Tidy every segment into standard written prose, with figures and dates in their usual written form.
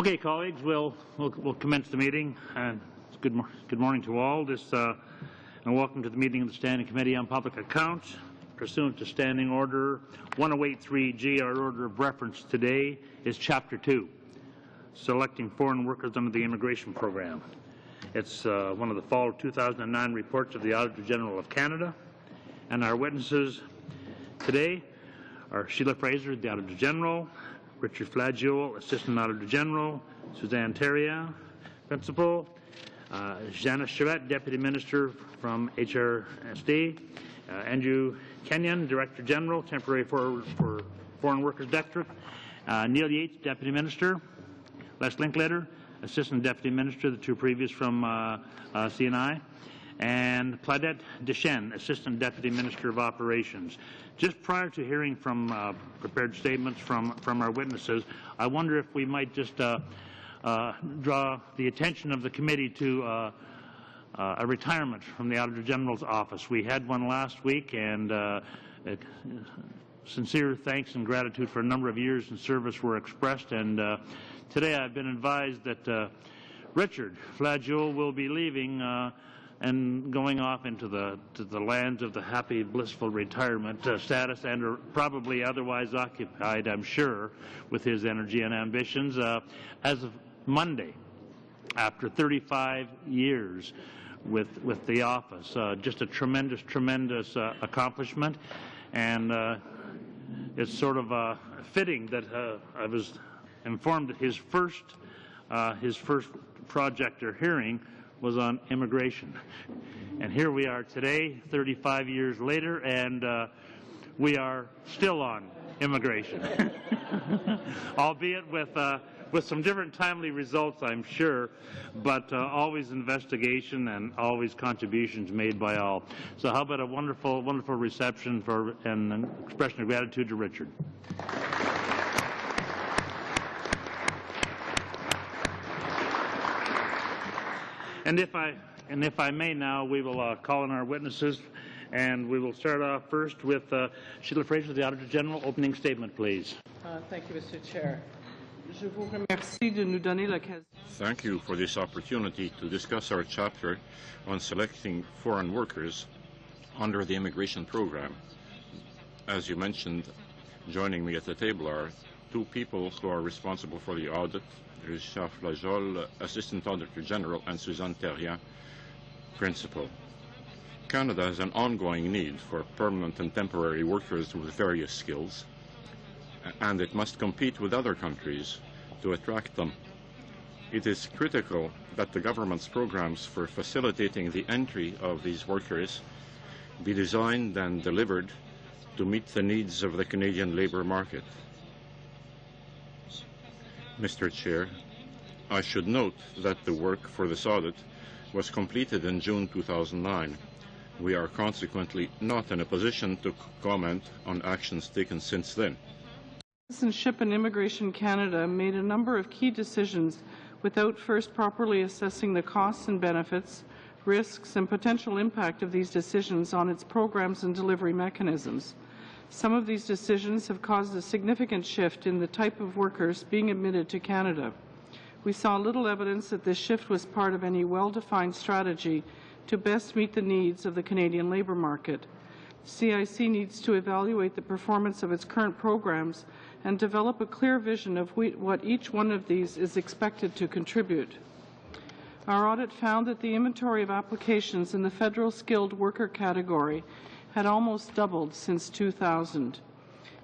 Okay, colleagues, we'll commence the meeting. Good morning to all. And welcome to the meeting of the Standing Committee on Public Accounts. Pursuant to Standing Order 1083G, our order of reference today is Chapter 2, Selecting Foreign Workers under the Immigration Program. It's one of the fall 2009 reports of the Auditor General of Canada. And our witnesses today are Sheila Fraser, the Auditor General, Richard Flaggio, Assistant Auditor General, Suzanne Theriault, Principal, Janice Charette, Deputy Minister from HRSD, Andrew Kenyon, Director General, Temporary for Foreign Workers District, Neil Yates, Deputy Minister, Les Linklater, Assistant Deputy Minister, the two previous from CNI, and Claudette Deschênes, Assistant Deputy Minister of Operations. Just prior to hearing from prepared statements from our witnesses, I wonder if we might just draw the attention of the committee to a retirement from the Auditor General's office. We had one last week, and sincere thanks and gratitude for a number of years in service were expressed. And today I've been advised that Richard Flaggio will be leaving and going off into the lands of the happy, blissful retirement status, and are probably otherwise occupied, I'm sure, with his energy and ambitions. As of Monday, after 35 years with the office, just a tremendous accomplishment, and it's sort of fitting that I was informed that his first project or hearing was on immigration. And here we are today, 35 years later, and we are still on immigration, albeit with some different timely results, I'm sure, but always investigation and always contributions made by all. So how about a wonderful reception and an expression of gratitude to Richard. And if I may now, we will call on our witnesses, and we will start off first with Sheila Fraser, the Auditor General. Opening statement, please. Thank you, Mr. Chair. Je vous remercie de nous donner l'occasion. Thank you for this opportunity to discuss our chapter on selecting foreign workers under the immigration program. As you mentioned, joining me at the table are two people who are responsible for the audit: Richard Flaggio, Assistant Auditor General, and Suzanne Theriault, Principal. Canada has an ongoing need for permanent and temporary workers with various skills, and it must compete with other countries to attract them. It is critical that the government's programs for facilitating the entry of these workers be designed and delivered to meet the needs of the Canadian labour market. Mr. Chair, I should note that the work for this audit was completed in June 2009. We are consequently not in a position to comment on actions taken since then. Citizenship and Immigration Canada made a number of key decisions without first properly assessing the costs and benefits, risks, and potential impact of these decisions on its programs and delivery mechanisms. Some of these decisions have caused a significant shift in the type of workers being admitted to Canada. We saw little evidence that this shift was part of any well-defined strategy to best meet the needs of the Canadian labour market. CIC needs to evaluate the performance of its current programs and develop a clear vision of what each one of these is expected to contribute. Our audit found that the inventory of applications in the federal skilled worker category had almost doubled since 2000.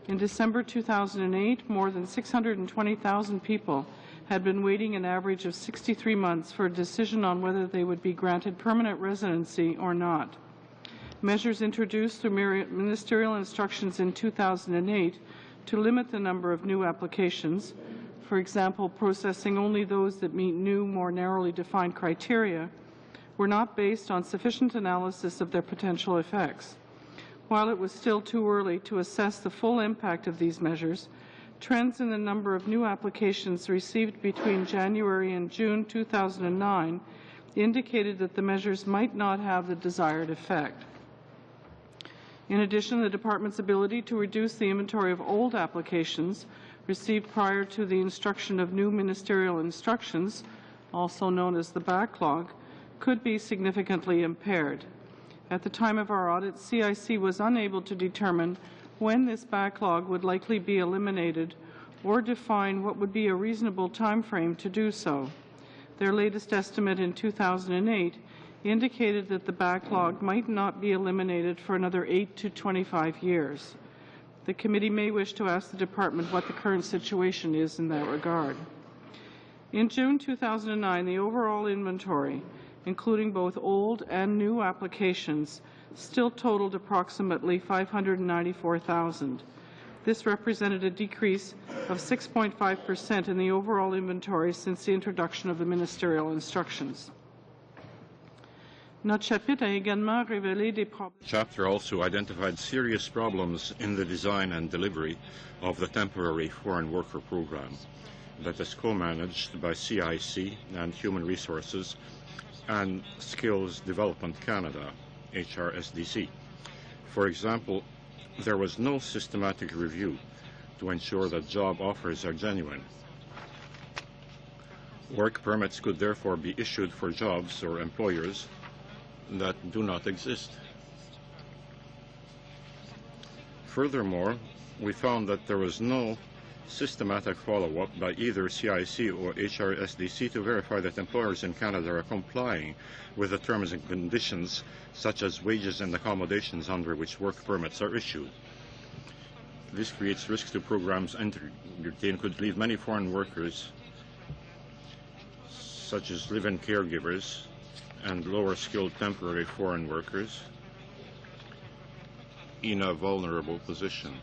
In December 2008, more than 620,000 people had been waiting an average of 63 months for a decision on whether they would be granted permanent residency or not. Measures introduced through ministerial instructions in 2008 to limit the number of new applications, for example, processing only those that meet new, more narrowly defined criteria, were not based on sufficient analysis of their potential effects. While it was still too early to assess the full impact of these measures, trends in the number of new applications received between January and June 2009 indicated that the measures might not have the desired effect. In addition, the Department's ability to reduce the inventory of old applications received prior to the instruction of new ministerial instructions, also known as the backlog, could be significantly impaired. At the time of our audit, CIC was unable to determine when this backlog would likely be eliminated or define what would be a reasonable time frame to do so. Their latest estimate in 2008 indicated that the backlog might not be eliminated for another 8 to 25 years. The committee may wish to ask the department what the current situation is in that regard. In June 2009, the overall inventory, including both old and new applications, still totaled approximately 594,000. This represented a decrease of 6.5% in the overall inventory since the introduction of the ministerial instructions. Notre chapitre a également révélé des problèmes. Chapter also identified serious problems in the design and delivery of the temporary foreign worker program that is co-managed by CIC and Human Resources and Skills Development Canada, HRSDC. For example, there was no systematic review to ensure that job offers are genuine. Work permits could therefore be issued for jobs or employers that do not exist. Furthermore, we found that there was no systematic follow-up by either CIC or HRSDC to verify that employers in Canada are complying with the terms and conditions such as wages and accommodations under which work permits are issued. This creates risks to programs entertained could leave many foreign workers, such as live-in caregivers and lower-skilled temporary foreign workers, in a vulnerable position.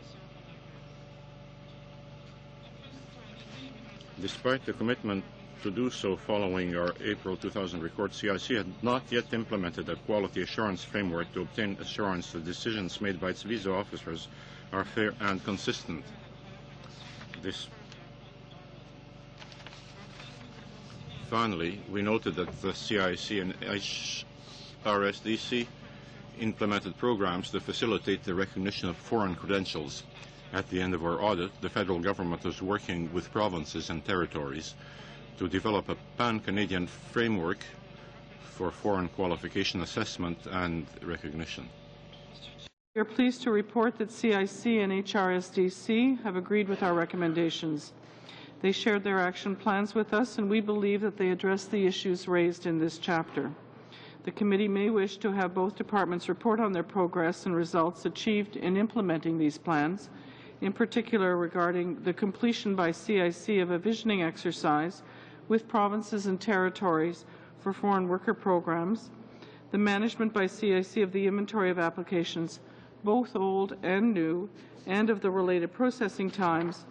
Despite the commitment to do so following our April 2000 report, CIC had not yet implemented a quality assurance framework to obtain assurance that decisions made by its visa officers are fair and consistent. Finally, we noted that the CIC and HRSDC implemented programs to facilitate the recognition of foreign credentials. At the end of our audit, the federal government was working with provinces and territories to develop a pan-Canadian framework for foreign qualification assessment and recognition. We are pleased to report that CIC and HRSDC have agreed with our recommendations. They shared their action plans with us, and we believe that they address the issues raised in this chapter. The committee may wish to have both departments report on their progress and results achieved in implementing these plans, in particular regarding the completion by CIC of a visioning exercise with provinces and territories for foreign worker programs, the management by CIC of the inventory of applications, both old and new, and of the related processing times,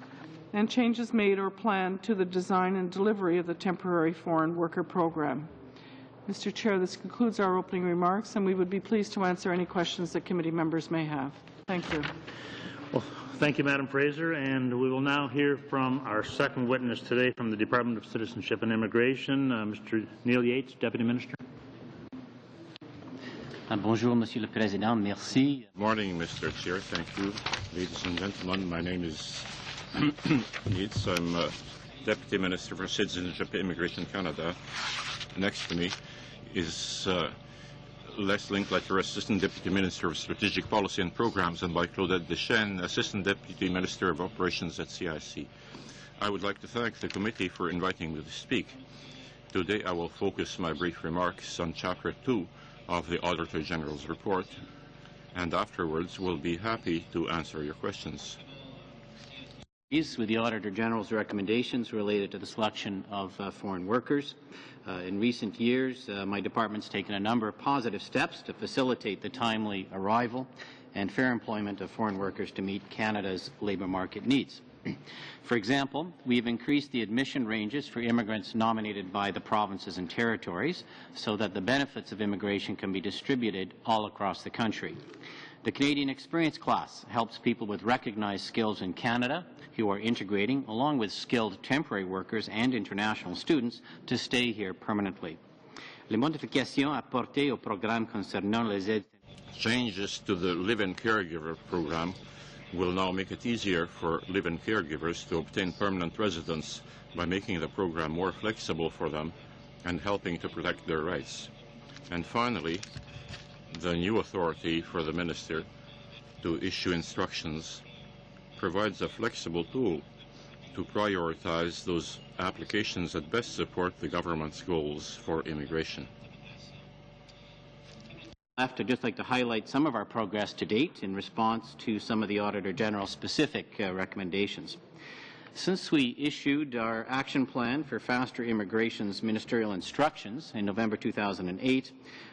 and changes made or planned to the design and delivery of the temporary foreign worker program. Mr. Chair, this concludes our opening remarks, and we would be pleased to answer any questions that committee members may have. Thank you. Well, thank you, Madam Fraser, and we will now hear from our second witness today from the Department of Citizenship and Immigration, Mr. Neil Yates, Deputy Minister. Bonjour, Monsieur le Président. Merci. Good morning, Mr. Chair. Thank you. Ladies and gentlemen, my name is Yates. I'm Deputy Minister for Citizenship and Immigration Canada. Next to me is Les Linkletter, Assistant Deputy Minister of Strategic Policy and Programs, and by Claudette Deschênes, Assistant Deputy Minister of Operations at CIC. I would like to thank the committee for inviting me to speak. Today I will focus my brief remarks on Chapter 2 of the Auditor General's report, and afterwards we'll be happy to answer your questions. With the Auditor General's recommendations related to the selection of foreign workers. In recent years, my department's taken a number of positive steps to facilitate the timely arrival and fair employment of foreign workers to meet Canada's labour market needs. For example, we have increased the admission ranges for immigrants nominated by the provinces and territories so that the benefits of immigration can be distributed all across the country. The Canadian Experience Class helps people with recognized skills in Canada who are integrating, along with skilled temporary workers and international students, to stay here permanently. Les modifications apportées au programme concernant les aides. Changes to the live-in caregiver program will now make it easier for live-in caregivers to obtain permanent residence by making the program more flexible for them and helping to protect their rights. And finally, the new authority for the Minister to issue instructions provides a flexible tool to prioritize those applications that best support the government's goals for immigration. I'd just like to highlight some of our progress to date in response to some of the Auditor General's specific recommendations. Since we issued our action plan for faster immigration's ministerial instructions in November 2008,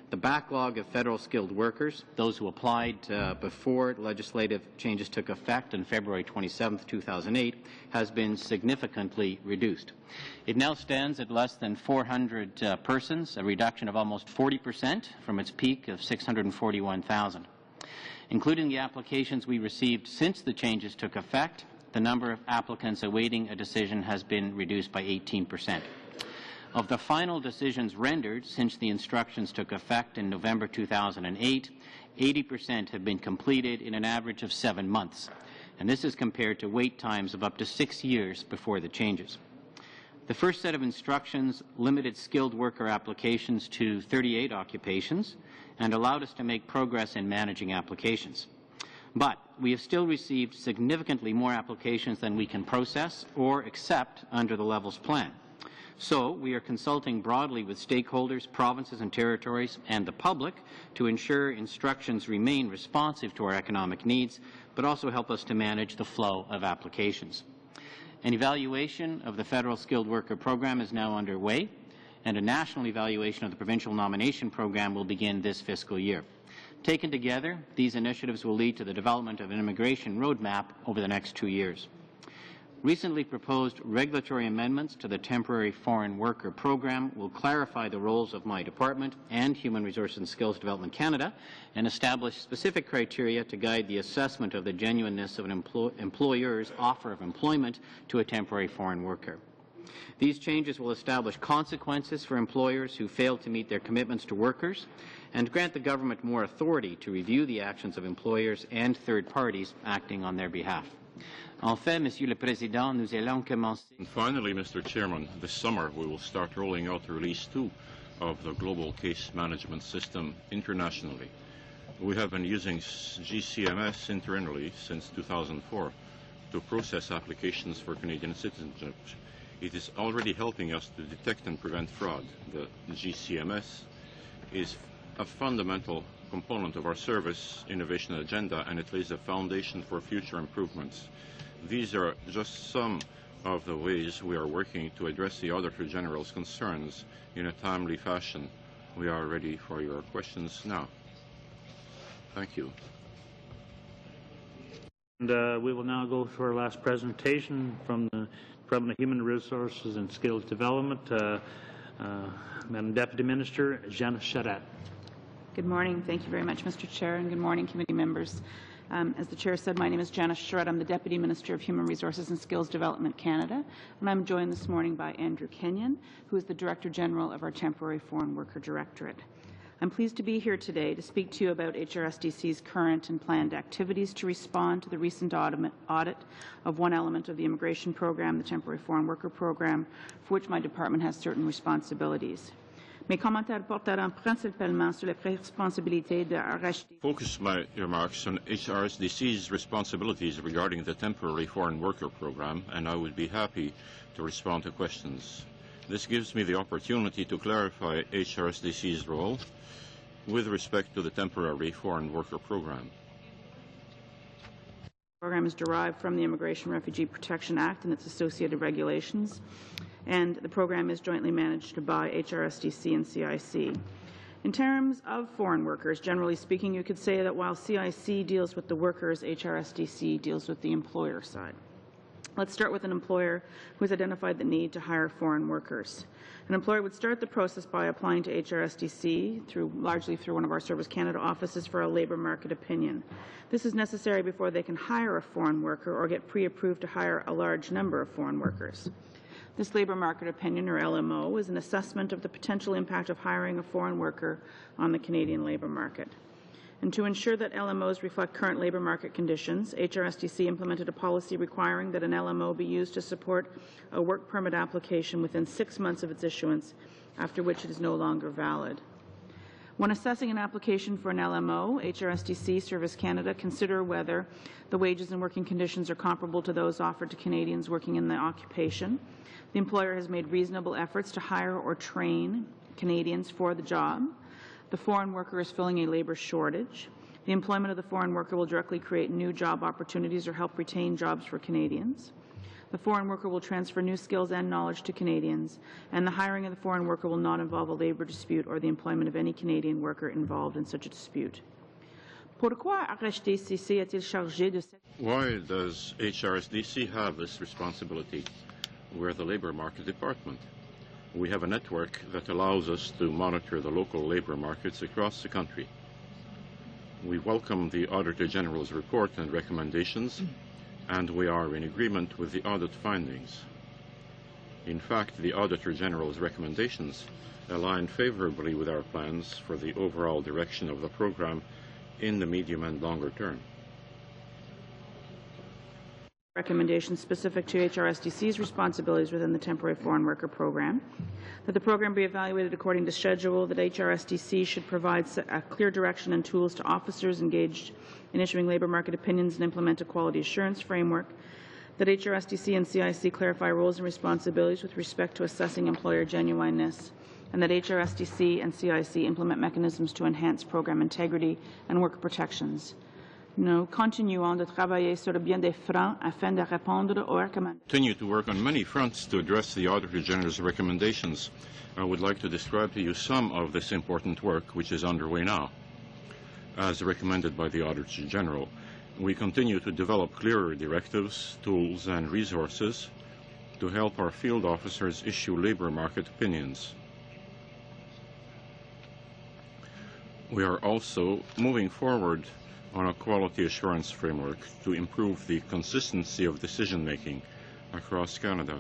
the backlog of federal skilled workers, those who applied before legislative changes took effect on February 27, 2008, has been significantly reduced. It now stands at less than 400 persons, a reduction of almost 40% from its peak of 641,000. Including the applications we received since the changes took effect, the number of applicants awaiting a decision has been reduced by 18%. Of the final decisions rendered since the instructions took effect in November 2008, 80% have been completed in an average of 7 months, and this is compared to wait times of up to 6 years before the changes. The first set of instructions limited skilled worker applications to 38 occupations and allowed us to make progress in managing applications. But we have still received significantly more applications than we can process or accept under the Levels Plan. So we are consulting broadly with stakeholders, provinces and territories, and the public to ensure instructions remain responsive to our economic needs, but also help us to manage the flow of applications. An evaluation of the Federal Skilled Worker Program is now underway, and a national evaluation of the Provincial Nomination Program will begin this fiscal year. Taken together, these initiatives will lead to the development of an immigration roadmap over the next 2 years. Recently proposed regulatory amendments to the Temporary Foreign Worker Program will clarify the roles of my department and Human Resources and Skills Development Canada and establish specific criteria to guide the assessment of the genuineness of an employer's offer of employment to a temporary foreign worker. These changes will establish consequences for employers who fail to meet their commitments to workers and grant the government more authority to review the actions of employers and third parties acting on their behalf. En fait, Monsieur le Président, nous allons commencer. And finally, Mr. Chairman, this summer we will start rolling out Release 2 of the Global Case Management System internationally. We have been using GCMS internally since 2004 to process applications for Canadian citizenship. It is already helping us to detect and prevent fraud. The GCMS is a fundamental component of our service innovation agenda, and it lays a foundation for future improvements. These are just some of the ways we are working to address the Auditor General's concerns in a timely fashion. We are ready for your questions now. Thank you. And we will now go to our last presentation from the Department of Human Resources and Skills Development. Madam Deputy Minister, Jeanne Charette. Good morning. Thank you very much, Mr. Chair, and good morning, committee members. As the Chair said, my name is Janice Charette. I'm the Deputy Minister of Human Resources and Skills Development Canada, and I'm joined this morning by Andrew Kenyon, who is the Director General of our Temporary Foreign Worker Directorate. I'm pleased to be here today to speak to you about HRSDC's current and planned activities to respond to the recent audit of one element of the immigration program, the Temporary Foreign Worker Program, for which my department has certain responsibilities. Mes commentaires porteront principalement sur les responsabilités de Focus my remarks on HRSDC's responsibilities regarding the Temporary Foreign Worker Program, and I would be happy to respond to questions. This gives me the opportunity to clarify HRSDC's role with respect to the Temporary Foreign Worker Program. The program is derived from the Immigration Refugee Protection Act and its associated regulations, and the program is jointly managed by HRSDC and CIC. In terms of foreign workers, generally speaking, you could say that while CIC deals with the workers, HRSDC deals with the employer side. Let's start with an employer who has identified the need to hire foreign workers. An employer would start the process by applying to HRSDC, largely through one of our Service Canada offices, for a labour market opinion. This is necessary before they can hire a foreign worker or get pre-approved to hire a large number of foreign workers. This labour market opinion, or LMO, is an assessment of the potential impact of hiring a foreign worker on the Canadian labour market. And to ensure that LMOs reflect current labour market conditions, HRSDC implemented a policy requiring that an LMO be used to support a work permit application within 6 months of its issuance, after which it is no longer valid. When assessing an application for an LMO, HRSDC, Service Canada consider whether the wages and working conditions are comparable to those offered to Canadians working in the occupation. The employer has made reasonable efforts to hire or train Canadians for the job. The foreign worker is filling a labour shortage. The employment of the foreign worker will directly create new job opportunities or help retain jobs for Canadians. The foreign worker will transfer new skills and knowledge to Canadians, and the hiring of the foreign worker will not involve a labour dispute or the employment of any Canadian worker involved in such a dispute. Why does HRSDC have this responsibility? We're the Labour Market Department. We have a network that allows us to monitor the local labour markets across the country. We welcome the Auditor General's report and recommendations, and we are in agreement with the audit findings. In fact, the Auditor General's recommendations align favourably with our plans for the overall direction of the programme in the medium and longer term. Recommendations specific to HRSDC's responsibilities within the Temporary Foreign Worker Program, that the program be evaluated according to schedule, that HRSDC should provide a clear direction and tools to officers engaged in issuing labour market opinions and implement a quality assurance framework, that HRSDC and CIC clarify roles and responsibilities with respect to assessing employer genuineness, and that HRSDC and CIC implement mechanisms to enhance program integrity and worker protections. Nous continuons de travailler sur le bien des francs afin de répondre aux recommandations. Continue to work on many fronts to address the Auditor General's recommendations. I would like to describe to you some of this important work which is underway now. As recommended by the Auditor General, we continue to develop clearer directives, tools and resources to help our field officers issue labour market opinions. We are also moving forward on a quality assurance framework to improve the consistency of decision-making across Canada.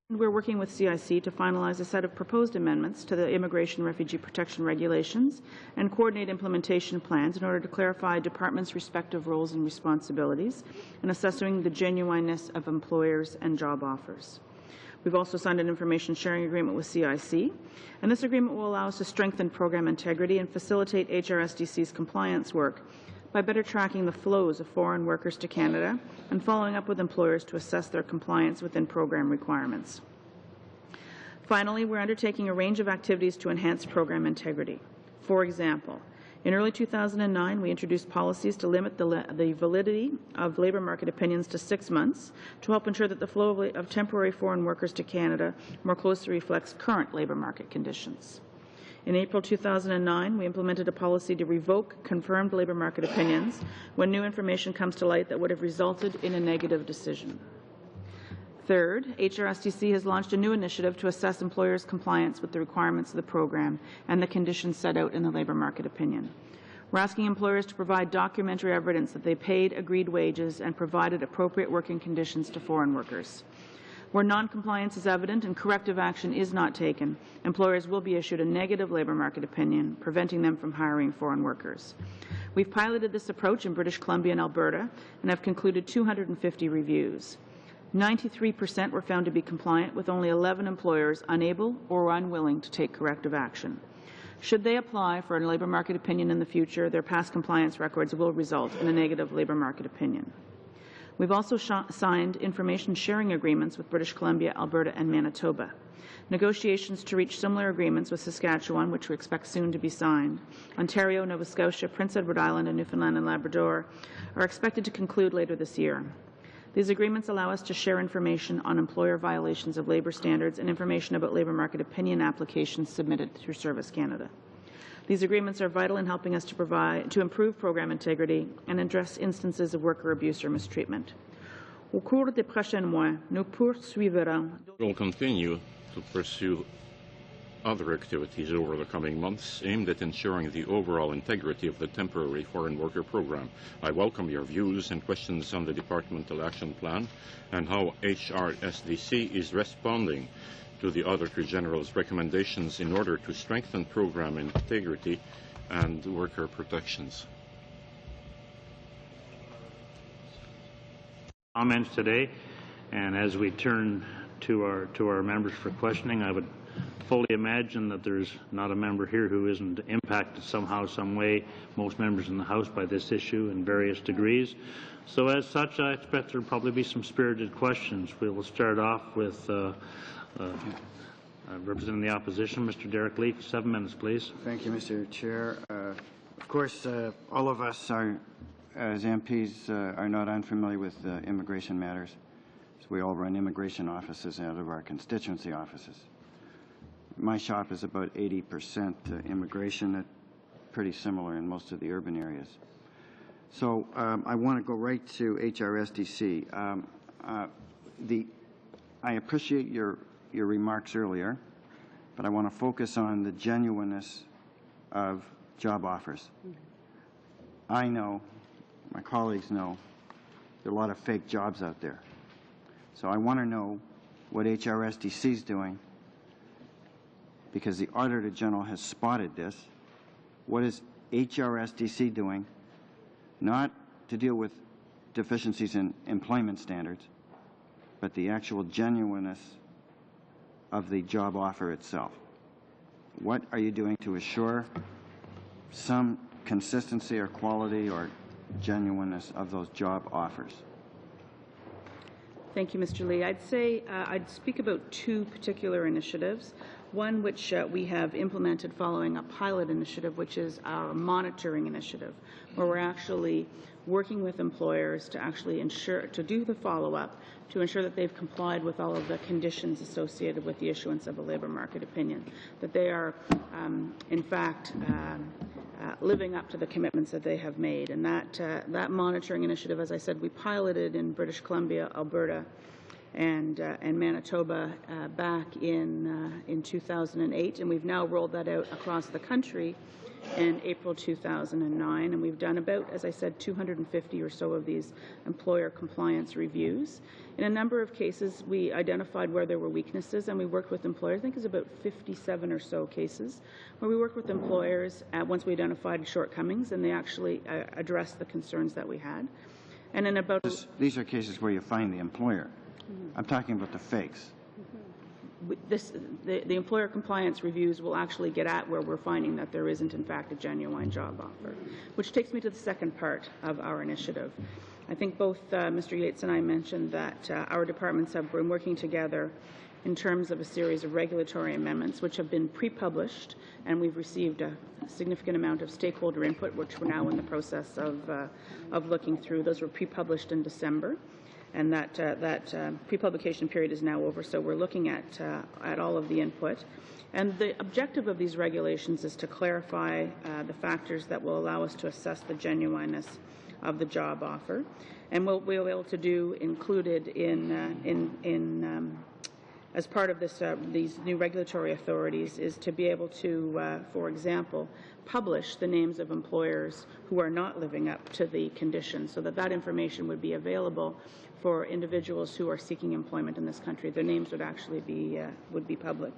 We're working with CIC to finalize a set of proposed amendments to the Immigration Refugee Protection Regulations and coordinate implementation plans in order to clarify departments' respective roles and responsibilities in assessing the genuineness of employers and job offers. We've also signed an information sharing agreement with CIC, and this agreement will allow us to strengthen program integrity and facilitate HRSDC's compliance work by better tracking the flows of foreign workers to Canada and following up with employers to assess their compliance within program requirements. Finally, we're undertaking a range of activities to enhance program integrity. For example, in early 2009, we introduced policies to limit the validity of labour market opinions to 6 months to help ensure that the flow of temporary foreign workers to Canada more closely reflects current labour market conditions. In April 2009, we implemented a policy to revoke confirmed labour market opinions when new information comes to light that would have resulted in a negative decision. Third, HRSDC has launched a new initiative to assess employers' compliance with the requirements of the program and the conditions set out in the labour market opinion. We're asking employers to provide documentary evidence that they paid agreed wages and provided appropriate working conditions to foreign workers. Where non-compliance is evident and corrective action is not taken, employers will be issued a negative labour market opinion, preventing them from hiring foreign workers. We've piloted this approach in British Columbia and Alberta and have concluded 250 reviews. 93% were found to be compliant, with only 11 employers unable or unwilling to take corrective action. Should they apply for a labour market opinion in the future, their past compliance records will result in a negative labour market opinion. We've also signed information sharing agreements with British Columbia, Alberta and Manitoba. Negotiations to reach similar agreements with Saskatchewan, which we expect soon to be signed, Ontario, Nova Scotia, Prince Edward Island and Newfoundland and Labrador are expected to conclude later this year. These agreements allow us to share information on employer violations of labour standards and information about labour market opinion applications submitted through Service Canada. These agreements are vital in helping us to improve program integrity and address instances of worker abuse or mistreatment. Au cours des prochains mois, nous poursuivrons. We'll continue to pursue other activities over the coming months aimed at ensuring the overall integrity of the temporary foreign worker program. I welcome your views and questions on the departmental action plan and how HRSDC is responding to the Auditor General's recommendations in order to strengthen program integrity and worker protections. Comments today, and as we turn to our members for questioning, I would fully imagine that there's not a member here who isn't impacted somehow, some way. Most members in the House by this issue in various degrees. So as such, I expect there will probably be some spirited questions. We will start off with representing the opposition, Mr. Derek Leaf. 7 minutes, please. Thank you, Mr. Chair. Of course, all of us are, as MPs, are not unfamiliar with immigration matters. So we all run immigration offices out of our constituency offices. My shop is about 80% immigration, pretty similar in most of the urban areas. So I want to go right to HRSDC. I appreciate your remarks earlier, but I want to focus on the genuineness of job offers. I know, my colleagues know, there are a lot of fake jobs out there. So I want to know what HRSDC is doing, because the Auditor General has spotted this. What is HRSDC doing, not to deal with deficiencies in employment standards, but the actual genuineness of the job offer itself? What are you doing to assure some consistency or quality or genuineness of those job offers? Thank you, Mr. Lee. I'd say I'd speak about 2 particular initiatives. One which we have implemented following a pilot initiative, which is our monitoring initiative, where we're actually working with employers to actually ensure, to do the follow-up, to ensure that they've complied with all of the conditions associated with the issuance of a labour market opinion, that they are, in fact, living up to the commitments that they have made. And that monitoring initiative, as I said, we piloted in British Columbia, Alberta, and Manitoba back in 2008, and we've now rolled that out across the country in April 2009, and we've done about, as I said, 250 or so of these employer compliance reviews. In a number of cases, we identified where there were weaknesses, and we worked with employers. I think it's about 57 or so cases where we worked with employers once we identified shortcomings, and they actually addressed the concerns that we had. And in about these are cases where you find the employer. I'm talking about the fakes. The employer compliance reviews will actually get at where we're finding that there isn't, in fact, a genuine job offer, which takes me to the second part of our initiative. I think both Mr. Yates and I mentioned that our departments have been working together in terms of a series of regulatory amendments which have been pre-published, and we've received a significant amount of stakeholder input, which we're now in the process of looking through. Those were pre-published in December, and that pre-publication period is now over, so we're looking at all of the input. And the objective of these regulations is to clarify the factors that will allow us to assess the genuineness of the job offer. And what we'll be able to do, included as part of this, these new regulatory authorities, is to be able to, for example, publish the names of employers who are not living up to the conditions, so that that information would be available for individuals who are seeking employment in this country. Their names would actually be public.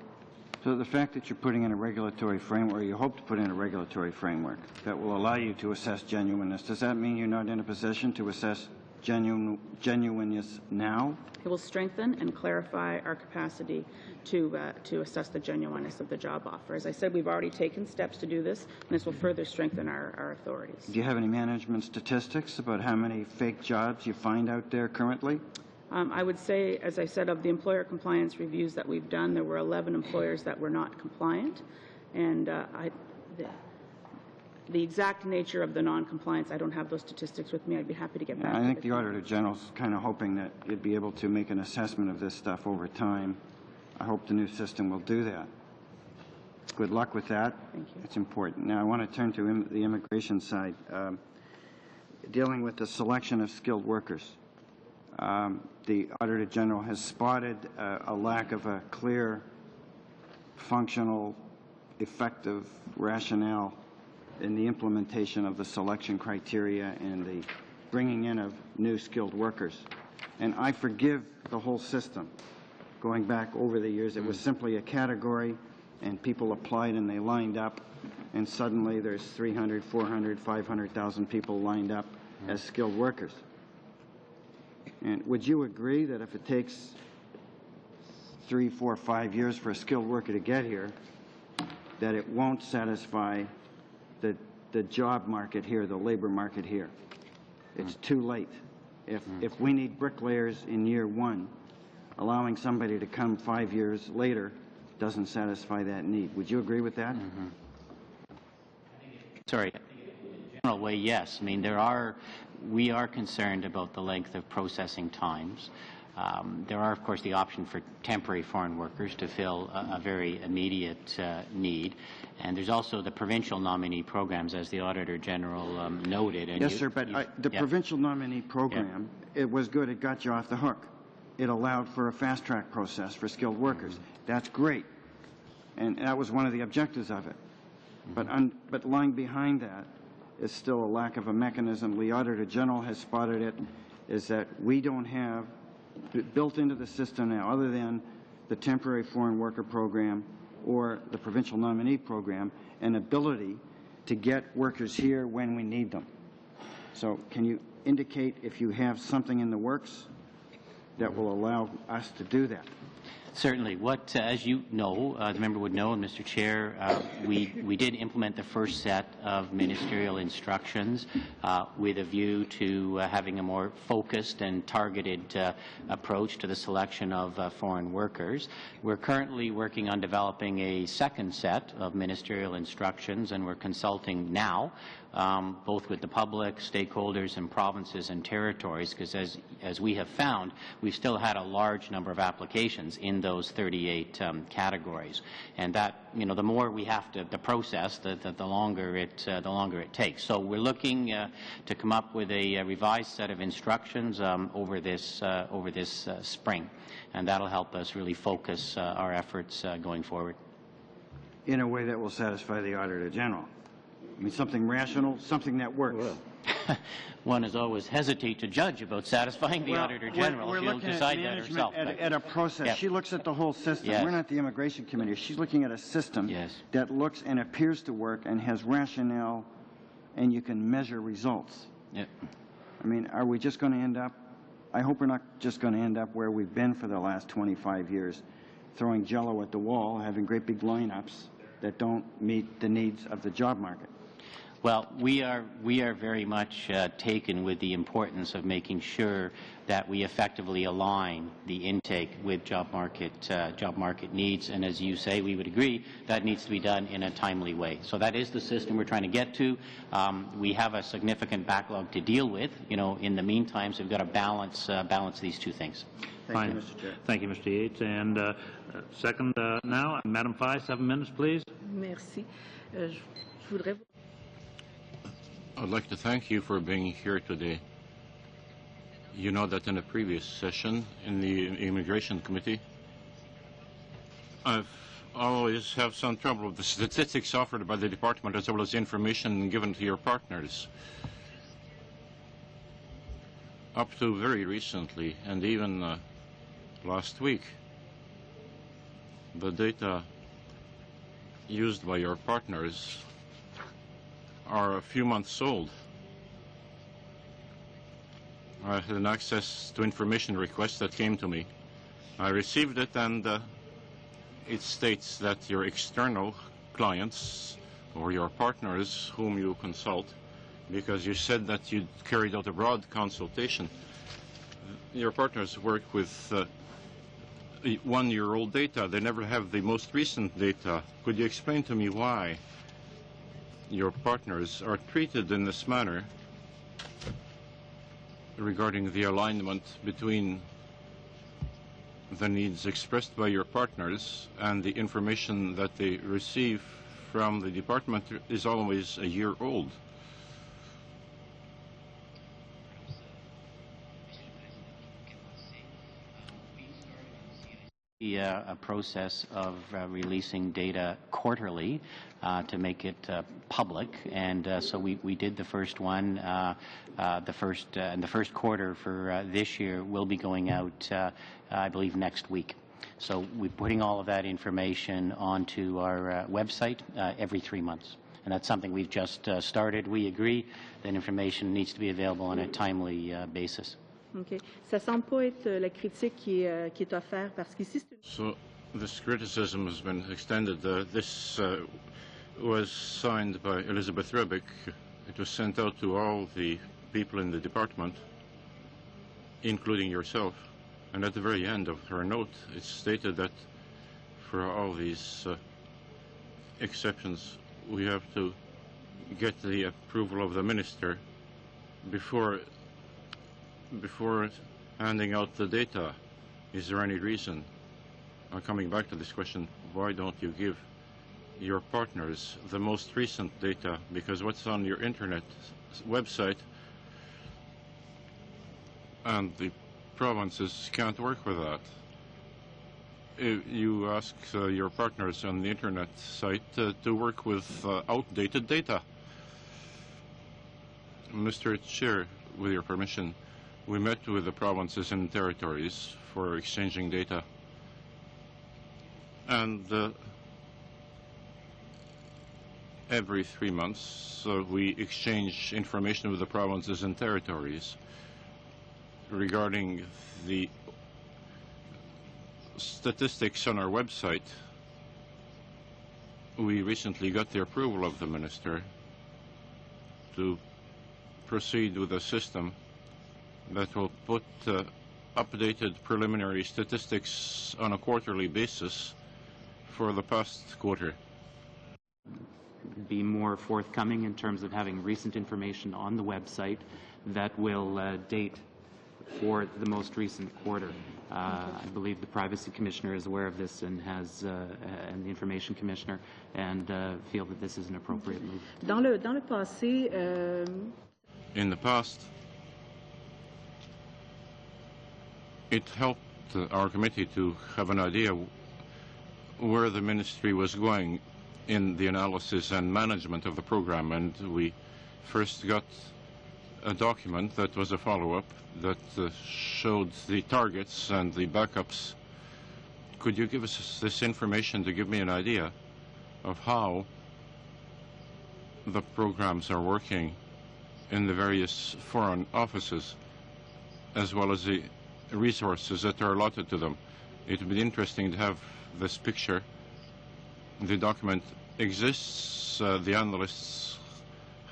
So the fact that you're putting in a regulatory framework, or you hope to put in a regulatory framework that will allow you to assess genuineness, does that mean you're not in a position to assess genuineness now? It will strengthen and clarify our capacity to assess the genuineness of the job offer. As I said, we've already taken steps to do this, and this will further strengthen our authorities. Do you have any management statistics about how many fake jobs you find out there currently? I would say, as I said, of the employer compliance reviews that we've done, there were 11 employers that were not compliant, and the exact nature of the non-compliance, I don't have those statistics with me. I'd be happy to get back to you. I think the Auditor General's kind of hoping that you'd be able to make an assessment of this stuff over time. I hope the new system will do that. Good luck with that. Thank you. It's important. Now I want to turn to the immigration side, dealing with the selection of skilled workers. The Auditor General has spotted a lack of a clear functional, effective rationale in the implementation of the selection criteria and the bringing in of new skilled workers. And I forgive the whole system. Going back over the years, it was simply a category, and people applied and they lined up, and suddenly there's 300, 400, 500,000 people lined up as skilled workers. And would you agree that if it takes 3, 4, 5 years for a skilled worker to get here, that it won't satisfy the job market here, the labor market here? It's too late. If we need bricklayers in year 1, allowing somebody to come 5 years later doesn't satisfy that need. Would you agree with that? Sorry. In a general way, yes. I mean, we are concerned about the length of processing times. There are, of course, the option for temporary foreign workers to fill a very immediate need. And there's also the provincial nominee programs, as the Auditor General noted. And yes, sir, but the provincial nominee program, it was good. It got you off the hook. It allowed for a fast-track process for skilled workers. That's great. And that was one of the objectives of it. But lying behind that is still a lack of a mechanism. The Auditor General has spotted it, is that we don't have built into the system now, other than the temporary foreign worker program or the provincial nominee program, an ability to get workers here when we need them. So can you indicate if you have something in the works that will allow us to do that? Certainly. What, as you know, the member would know, and Mr. Chair, we did implement the first set of ministerial instructions with a view to having a more focused and targeted approach to the selection of foreign workers. We're currently working on developing a second set of ministerial instructions, and we're consulting now both with the public, stakeholders, and provinces and territories, because as we have found, we've still had a large number of applications in those 38 categories, and that, you know, the more we have to process, the longer it takes. So we're looking to come up with a revised set of instructions over this spring, and that'll help us really focus our efforts going forward. In a way that will satisfy the Auditor General. I mean, something rational, something that works. One is always hesitate to judge about satisfying the Auditor General. We're She'll looking decide at that herself. at a process. Yep. She looks at the whole system. Yes. We're not the Immigration Committee. She's looking at a system that looks and appears to work and has rationale, and you can measure results. Yep. I mean, are we just going to end up, I hope we're not just going to end up where we've been for the last 25 years, throwing jello at the wall, having great big lineups that don't meet the needs of the job market. Well, we are very much taken with the importance of making sure that we effectively align the intake with job market needs, and as you say, we would agree that needs to be done in a timely way. So that is the system we're trying to get to. We have a significant backlog to deal with. You know, in the meantime, so we've got to balance these two things. Thank you, Mr. Chair. Thank you, Mr. Yates. And second now, Madam Fye, 7 minutes, please. Merci. Je voudrais... I'd like to thank you for being here today. You know that in a previous session in the Immigration Committee, I've always have some trouble with the statistics offered by the department as well as the information given to your partners. Up to very recently, and even last week, the data used by your partners are a few months old. I had an access to information request that came to me. I received it, and it states that your external clients or your partners whom you consult, because you said that you carried out a broad consultation, your partners work with 1-year-old data. They never have the most recent data. Could you explain to me why your partners are treated in this manner regarding the alignment between the needs expressed by your partners and the information that they receive from the department is always a year old? A process of releasing data quarterly to make it public, and so we did the first one. The first quarter for this year will be going out, I believe, next week. So we're putting all of that information onto our website every 3 months. And that's something we've just started. We agree that information needs to be available on a timely basis. OK. Ça semble pas être la critique qui est offerte parce qu'ici, c'est So this criticism has been extended. This was signed by Elizabeth Rebick. It was sent out to all the people in the department, including yourself. And at the very end of her note, it's stated that for all these exceptions, we have to get the approval of the minister before handing out the data. Is there any reason? Coming back to this question, why don't you give your partners the most recent data? Because what's on your internet website and the provinces can't work with that. If you ask your partners on the internet site to work with outdated data. Mr. Chair, with your permission, we met with the provinces and territories for exchanging data. And every 3 months we exchange information with the provinces and territories regarding the statistics on our website. We recently got the approval of the minister to proceed with a system that will put updated preliminary statistics on a quarterly basis for the past quarter. Be more forthcoming in terms of having recent information on the website that will date for the most recent quarter. I believe the Privacy Commissioner is aware of this and and the Information Commissioner, and feel that this is an appropriate move. dans le passé, In the past, it helped our committee to have an idea where the ministry was going in the analysis and management of the program, and we first got a document that was a follow-up that showed the targets and the backups. Could you give us this information to give me an idea of how the programs are working in the various foreign offices, as well as the resources that are allotted to them? It would be interesting to have this picture. The document exists. The analysts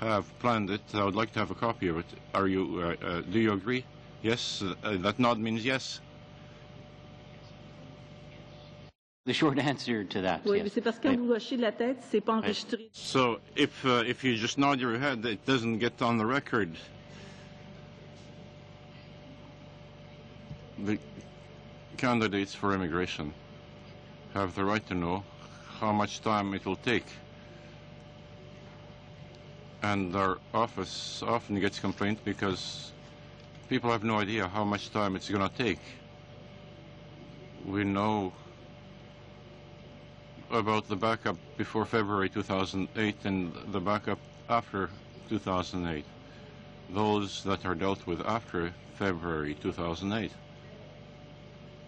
have planned it. I would like to have a copy of it. Are you? Do you agree? Yes. That nod means yes. The short answer to that, oui, yes. c'est parce que quand vous hochez la tête, c'est pas enregistré. So if you just nod your head, it doesn't get on the record. The candidates for immigration have the right to know how much time it will take. And our office often gets complaints because people have no idea how much time it's going to take. We know about the backup before February 2008 and the backup after 2008, those that are dealt with after February 2008.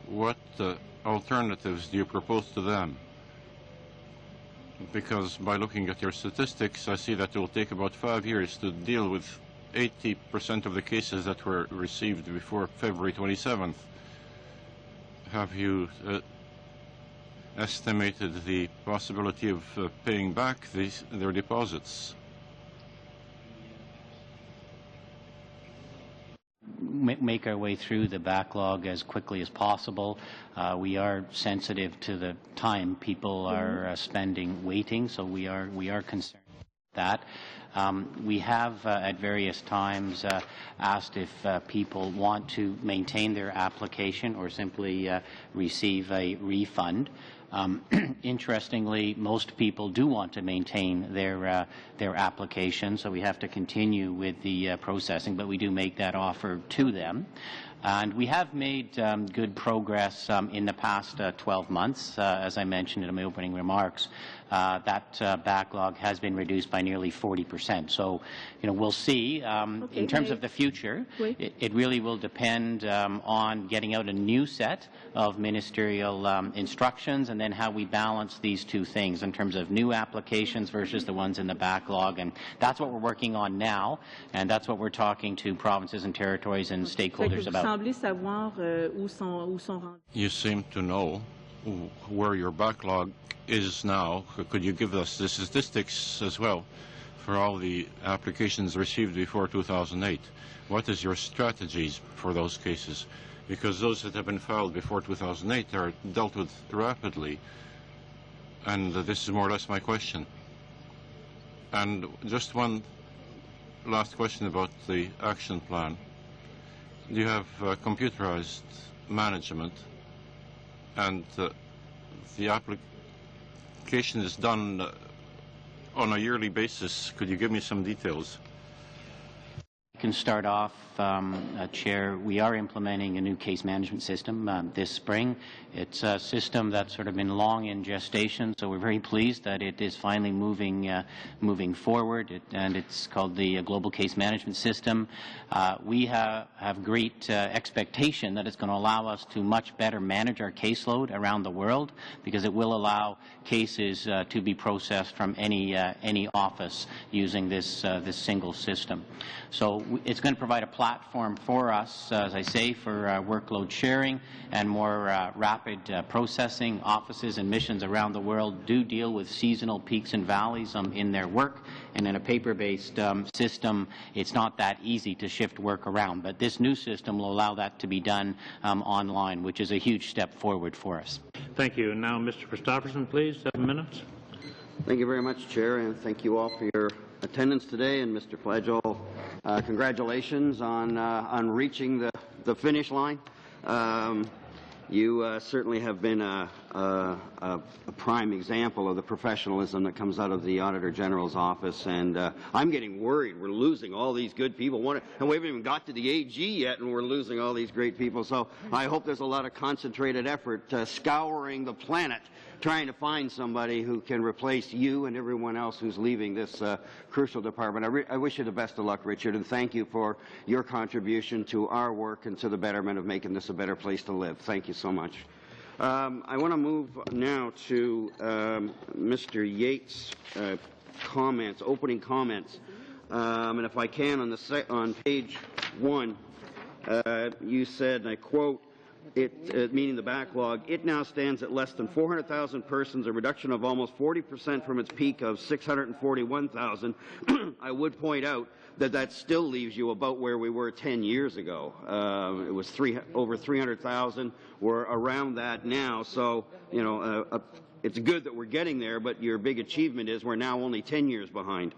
What alternatives do you propose to them? Because by looking at your statistics, I see that it will take about 5 years to deal with 80% of the cases that were received before February 27th. Have you estimated the possibility of paying back their deposits? Make our way through the backlog as quickly as possible. We are sensitive to the time people are spending waiting, so we are concerned about that. We have at various times asked if people want to maintain their application or simply receive a refund. Interestingly, most people do want to maintain their application, so we have to continue with the processing, but we do make that offer to them. And we have made good progress in the past 12 months. As I mentioned in my opening remarks, that backlog has been reduced by nearly 40%. So, we'll see. In terms of the future, it really will depend on getting out a new set of ministerial instructions, and then how we balance these two things in terms of new applications versus the ones in the backlog. And that's what we're working on now, and that's what we're talking to provinces and territories and stakeholders about. You seem to know where your backlog is now. Could you give us the statistics as well for all the applications received before 2008? What is your strategies for those cases? Because those that have been filed before 2008 are dealt with rapidly, and this is more or less my question. And just one last question about the action plan. Do you have computerized management, and the application is done on a yearly basis? Could you give me some details? I can start off, Chair. We are implementing a new case management system this spring. It's a system that's sort of been long in gestation, so we're very pleased that it is finally moving forward, and it's called the Global Case Management System. We have great expectation that it's going to allow us to much better manage our caseload around the world, because it will allow cases to be processed from any office using this single system. So it's going to provide a platform for us, as I say, for workload sharing and more rapid processing. Offices and missions around the world do deal with seasonal peaks and valleys in their work, and in a paper-based system, it's not that easy to shift work around. But this new system will allow that to be done online, which is a huge step forward for us. Thank you. And now, Mr. Christopherson, please, 7 minutes. Thank you very much, Chair, and thank you all for your attendance today. And Mr. Flagill, congratulations on reaching the finish line. You certainly have been a prime example of the professionalism that comes out of the Auditor General's office, and I'm getting worried. We're losing all these good people, and we haven't even got to the AG yet, and we're losing all these great people. So I hope there's a lot of concentrated effort scouring the planet, trying to find somebody who can replace you and everyone else who's leaving this crucial department. I wish you the best of luck, Richard, and thank you for your contribution to our work and to the betterment of making this a better place to live. Thank you so much. I want to move now to Mr. Yates' comments, opening comments. And if I can, on page 1, you said, and I quote, meaning the backlog, it now stands at less than 400,000 persons, a reduction of almost 40% from its peak of 641,000. I would point out that still leaves you about where we were 10 years ago. It was over 300,000. We're around that now. So, it's good that we're getting there, but your big achievement is we're now only 10 years behind.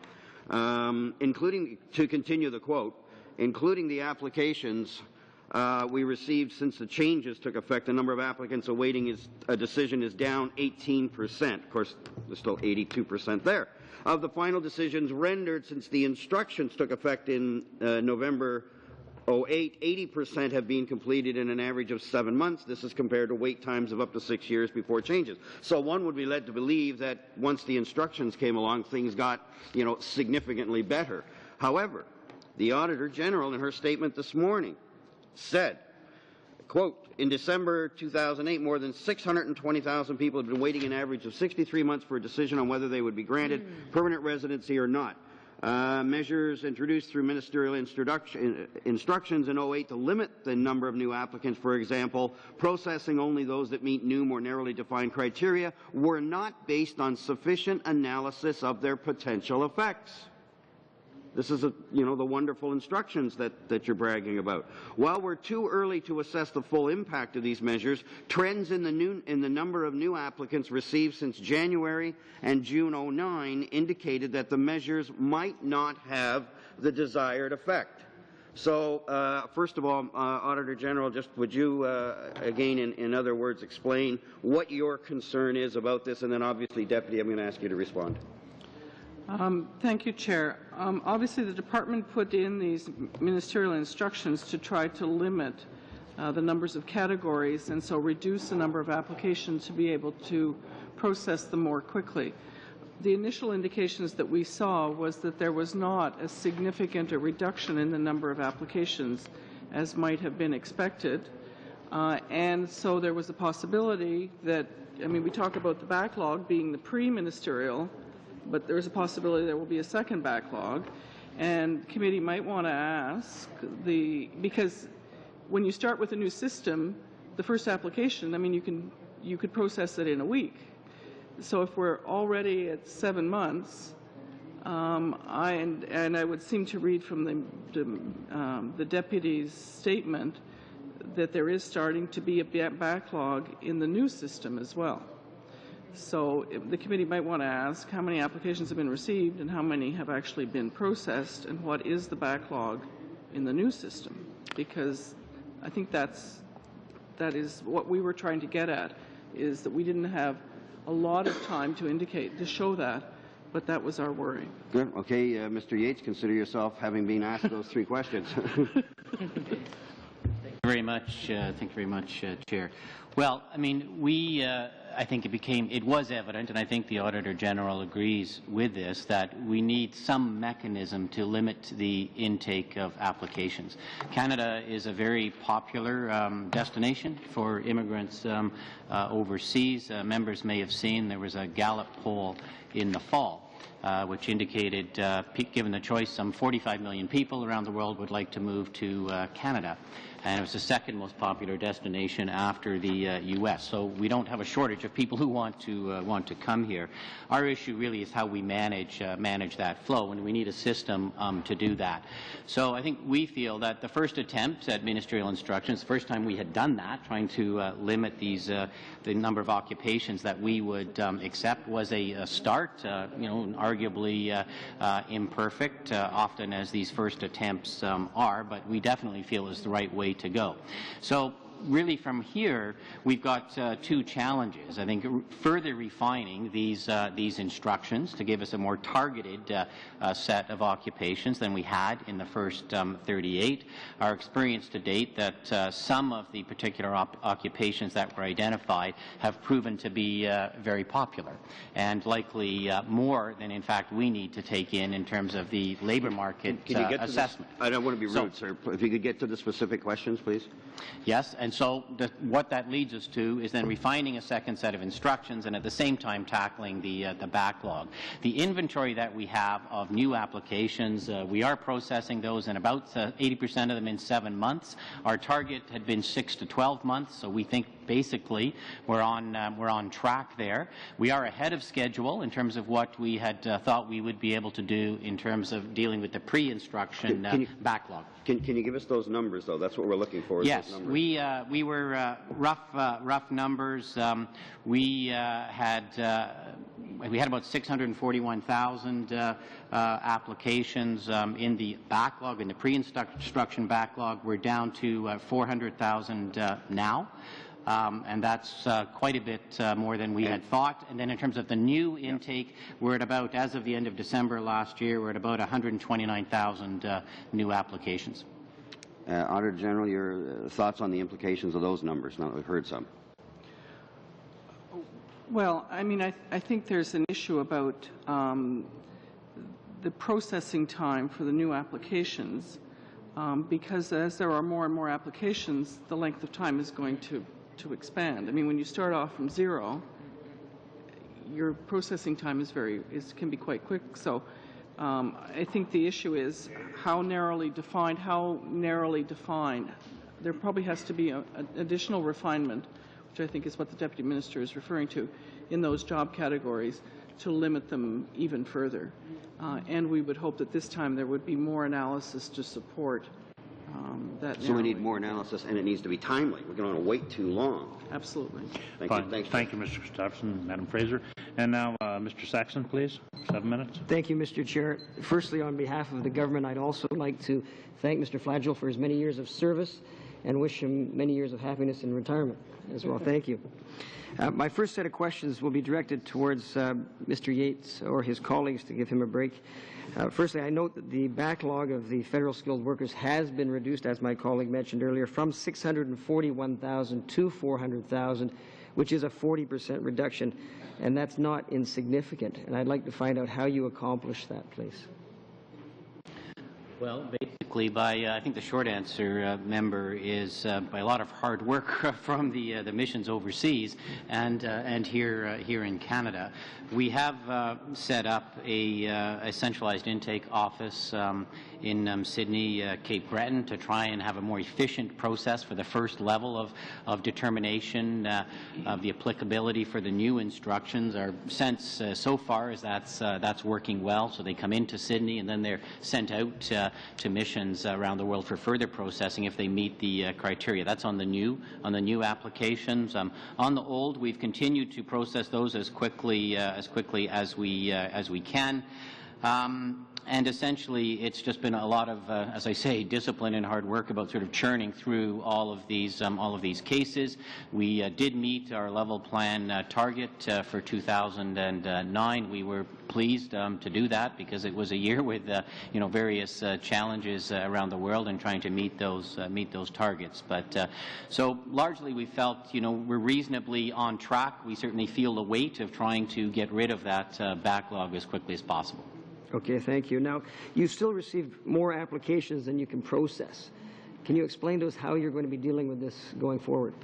Including, to continue the quote, including the applications we received since the changes took effect, the number of applicants awaiting a decision is down 18%. Of course, there's still 82% there. Of the final decisions rendered since the instructions took effect in November 2008, 80% have been completed in an average of 7 months. This is compared to wait times of up to 6 years before changes. So one would be led to believe that once the instructions came along, things got, significantly better. However, the Auditor General, in her statement this morning, said, quote, in December 2008, more than 620,000 people have been waiting an average of 63 months for a decision on whether they would be granted permanent residency or not. Measures introduced through ministerial instructions in 2008 to limit the number of new applicants, for example, processing only those that meet new, more narrowly defined criteria, were not based on sufficient analysis of their potential effects. This is, the wonderful instructions that you're bragging about. While we're too early to assess the full impact of these measures, trends in the number of new applicants received since January and June 2009 indicated that the measures might not have the desired effect. So, first of all, Auditor General, just would you, again, in other words, explain what your concern is about this, and then obviously, Deputy, I'm going to ask you to respond. Thank you, Chair. Obviously, the Department put in these ministerial instructions to try to limit the numbers of categories, and so reduce the number of applications to be able to process them more quickly. The initial indications that we saw was that there was not as significant a reduction in the number of applications as might have been expected. And so there was a possibility that, I mean, we talk about the backlog being the pre-ministerial, but there's a possibility there will be a second backlog. And the committee might want to ask because when you start with a new system, the first application, I mean, you could process it in a week. So if we're already at 7 months, I would seem to read from the deputy's statement that there is starting to be a backlog in the new system as well. So the committee might want to ask how many applications have been received and how many have actually been processed, and what is the backlog in the new system, because I think that is what we were trying to get at, is that we didn't have a lot of time to show that, but that was our worry. Good. Okay, Mr. Yates, consider yourself having been asked those 3 questions. Thank you very much, Chair. Well, I mean, I think it was evident, and I think the Auditor General agrees with this, that we need some mechanism to limit the intake of applications. Canada is a very popular destination for immigrants overseas. Members may have seen there was a Gallup poll in the fall which indicated, given the choice, some 45 million people around the world would like to move to Canada. And it was the second most popular destination after the U.S. So we don't have a shortage of people who want to come here. Our issue really is how we manage that flow, and we need a system to do that. So I think we feel that the first attempt at ministerial instructions, the first time we had done that, trying to limit the number of occupations that we would accept, was a start. Arguably imperfect, often as these first attempts are, but we definitely feel is the right way to go. So really from here, we've got 2 challenges. I think further refining these instructions to give us a more targeted set of occupations than we had in the first 38. Our experience to date that some of the particular occupations that were identified have proven to be very popular, and likely more than in fact we need to take in terms of the labor market assessment. I don't want to be rude, sir. If you could get to the specific questions, please. Yes, and so what that leads us to is then refining a second set of instructions and at the same time tackling the backlog. The inventory that we have of new applications, we are processing those in about 80% of them in 7 months. Our target had been 6 to 12 months, so we think basically we're on track there. We are ahead of schedule in terms of what we had thought we would be able to do in terms of dealing with the pre-instruction backlog. Can you give us those numbers, though? That's what we're looking for. Yes, we were rough numbers. We had about 641,000 applications in the backlog, in the pre-instruction backlog. We're down to 400,000 now. And that's quite a bit more than we had thought. And then in terms of the new intake, we're at about, as of the end of December last year, we're at about 129,000 new applications. Auditor General, your thoughts on the implications of those numbers, now that we've heard some? Well, I mean, I think there's an issue about the processing time for the new applications, because as there are more and more applications, the length of time is going to expand. I mean, when you start off from 0, your processing time can be quite quick. So I think the issue is how narrowly defined. There probably has to be an additional refinement, which I think is what the Deputy Minister is referring to, in those job categories to limit them even further. And we would hope that this time there would be more analysis to support that. So we need more analysis, and it needs to be timely. We don't want to wait too long. Absolutely. Thank you, Mr. Gustafson, Madam Fraser. And now, Mr. Saxon, please. 7 minutes. Thank you, Mr. Chair. Firstly, on behalf of the government, I'd also like to thank Mr. Flagel for his many years of service and wish him many years of happiness in retirement as well. Thank you. My first set of questions will be directed towards Mr. Yates or his colleagues to give him a break. Firstly, I note that the backlog of the federal skilled workers has been reduced, as my colleague mentioned earlier, from 641,000 to 400,000, which is a 40% reduction, and that's not insignificant. And I'd like to find out how you accomplished that, please. Well, basically, by I think the short answer, member, is by a lot of hard work from the missions overseas and here in Canada. We have set up a centralized intake office in Sydney, Cape Breton, to try and have a more efficient process for the first level of determination of the applicability for the new instructions. Our sense so far is that's working well. So they come into Sydney and then they're sent out to missions around the world for further processing if they meet the criteria. That's on the new applications. On the old, we've continued to process those as quickly as we can. And essentially, it's just been a lot of, as I say, discipline and hard work about sort of churning through all of these cases. We did meet our level plan target for 2009. We were pleased to do that because it was a year with various challenges around the world and trying to meet those targets. But so largely, we felt we're reasonably on track. We certainly feel the weight of trying to get rid of that backlog as quickly as possible. Okay, thank you. Now, you still receive more applications than you can process. Can you explain to us how you're going to be dealing with this going forward?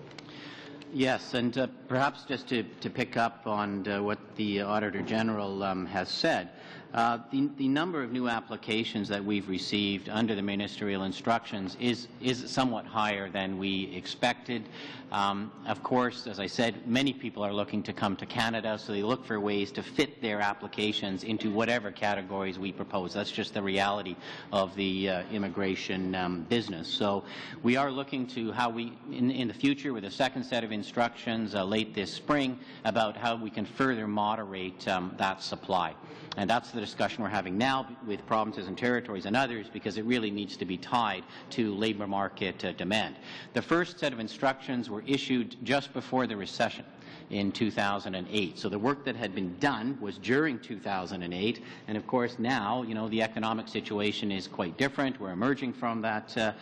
Yes, and perhaps just to pick up on what the Auditor General has said, the number of new applications that we've received under the ministerial instructions is somewhat higher than we expected. Of course, as I said, many people are looking to come to Canada, so they look for ways to fit their applications into whatever categories we propose. That's just the reality of the immigration business. So we are looking to how we, in the future, with a second set of instructions late this spring, about how we can further moderate that supply. And that's the discussion we're having now with provinces and territories and others, because it really needs to be tied to labor market demand. The first set of instructions were issued just before the recession in 2008. So the work that had been done was during 2008, and of course now, the economic situation is quite different. We're emerging from that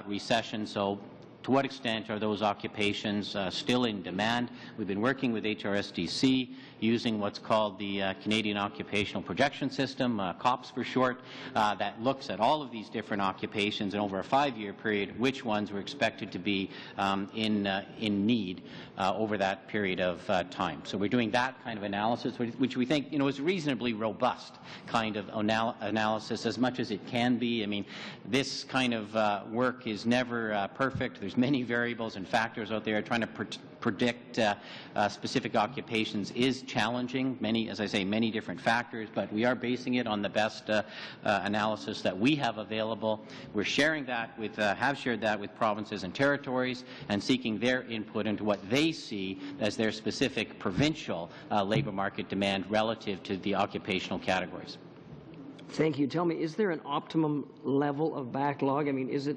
recession, so to what extent are those occupations still in demand? We've been working with HRSDC using what's called the Canadian Occupational Projection System, COPS for short, that looks at all of these different occupations and over a 5-year period, which ones were expected to be in need over that period of time. So we're doing that kind of analysis, which we think is reasonably robust kind of analysis, as much as it can be. I mean, this kind of work is never perfect. There's many variables and factors out there. Trying to predict specific occupations is challenging. As I say, many different factors, but we are basing it on the best analysis that we have available. We're sharing that with, have shared that with provinces and territories, and seeking their input into what they see as their specific provincial labor market demand relative to the occupational categories. Thank you. Tell me, is there an optimum level of backlog? I mean, is it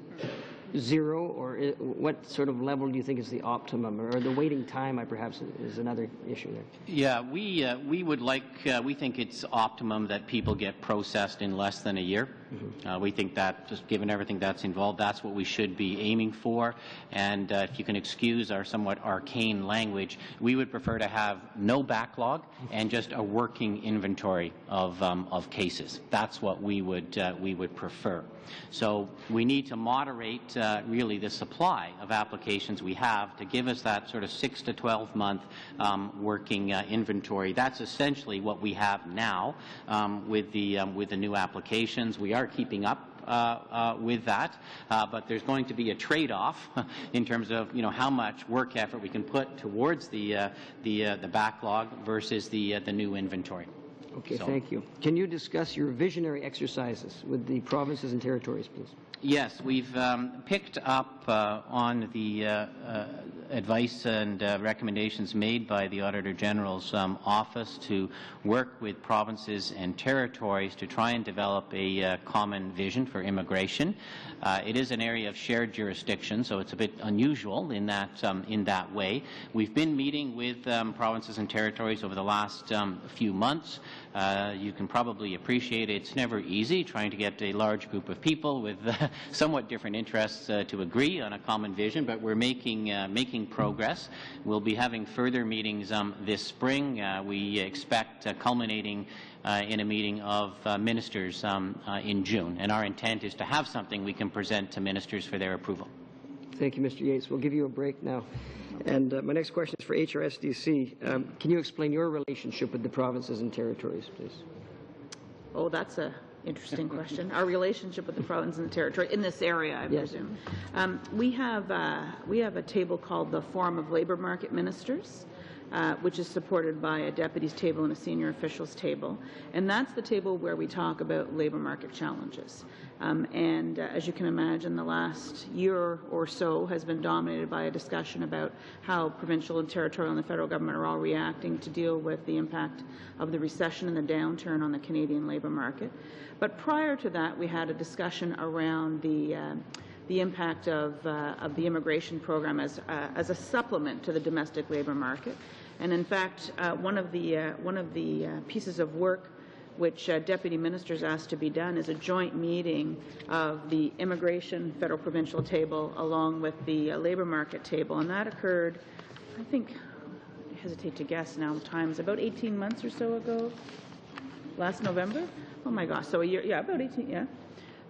0, or what sort of level do you think is the optimum, or the waiting time perhaps is another issue there? Yeah, we would like, we think it's optimum that people get processed in less than a year. Mm-hmm. We think that, just given everything that's involved, that's what we should be aiming for. And if you can excuse our somewhat arcane language, we would prefer to have no backlog and just a working inventory of cases. That's what we would prefer. So we need to moderate really the supply of applications we have to give us that sort of 6 to 12 month working inventory. That's essentially what we have now with the new applications. We are keeping up with that, but there's going to be a trade-off in terms of how much work effort we can put towards the backlog versus the new inventory. Okay, thank you. Can you discuss your visionary exercises with the provinces and territories, please? Yes, we've picked up on the advice and recommendations made by the Auditor General's office to work with provinces and territories to try and develop a common vision for immigration. It is an area of shared jurisdiction, so it's a bit unusual in that way. We've been meeting with provinces and territories over the last few months. You can probably appreciate it's never easy trying to get a large group of people with somewhat different interests to agree on a common vision, but we're making progress. We'll be having further meetings this spring. We expect culminating in a meeting of ministers in June, and our intent is to have something we can present to ministers for their approval. Thank you, Mr. Yates. We'll give you a break now. And my next question is for HRSDC. Can you explain your relationship with the provinces and territories, please? Oh, that's an interesting question. Our relationship with the province and the territory in this area, I presume. We have a table called the Forum of Labour Market Ministers, which is supported by a deputies table and a senior officials table. And that's the table where we talk about labour market challenges. As you can imagine, the last year or so has been dominated by a discussion about how provincial and territorial and the federal government are all reacting to deal with the impact of the recession and the downturn on the Canadian labour market. But prior to that, we had a discussion around the impact of the immigration program as a supplement to the domestic labour market. And in fact, one of the pieces of work which deputy ministers asked to be done is a joint meeting of the immigration federal provincial table along with the labour market table, and that occurred, I think, I hesitate to guess now times, about 18 months or so ago, last November. Oh my gosh, so a year, yeah, about 18, yeah.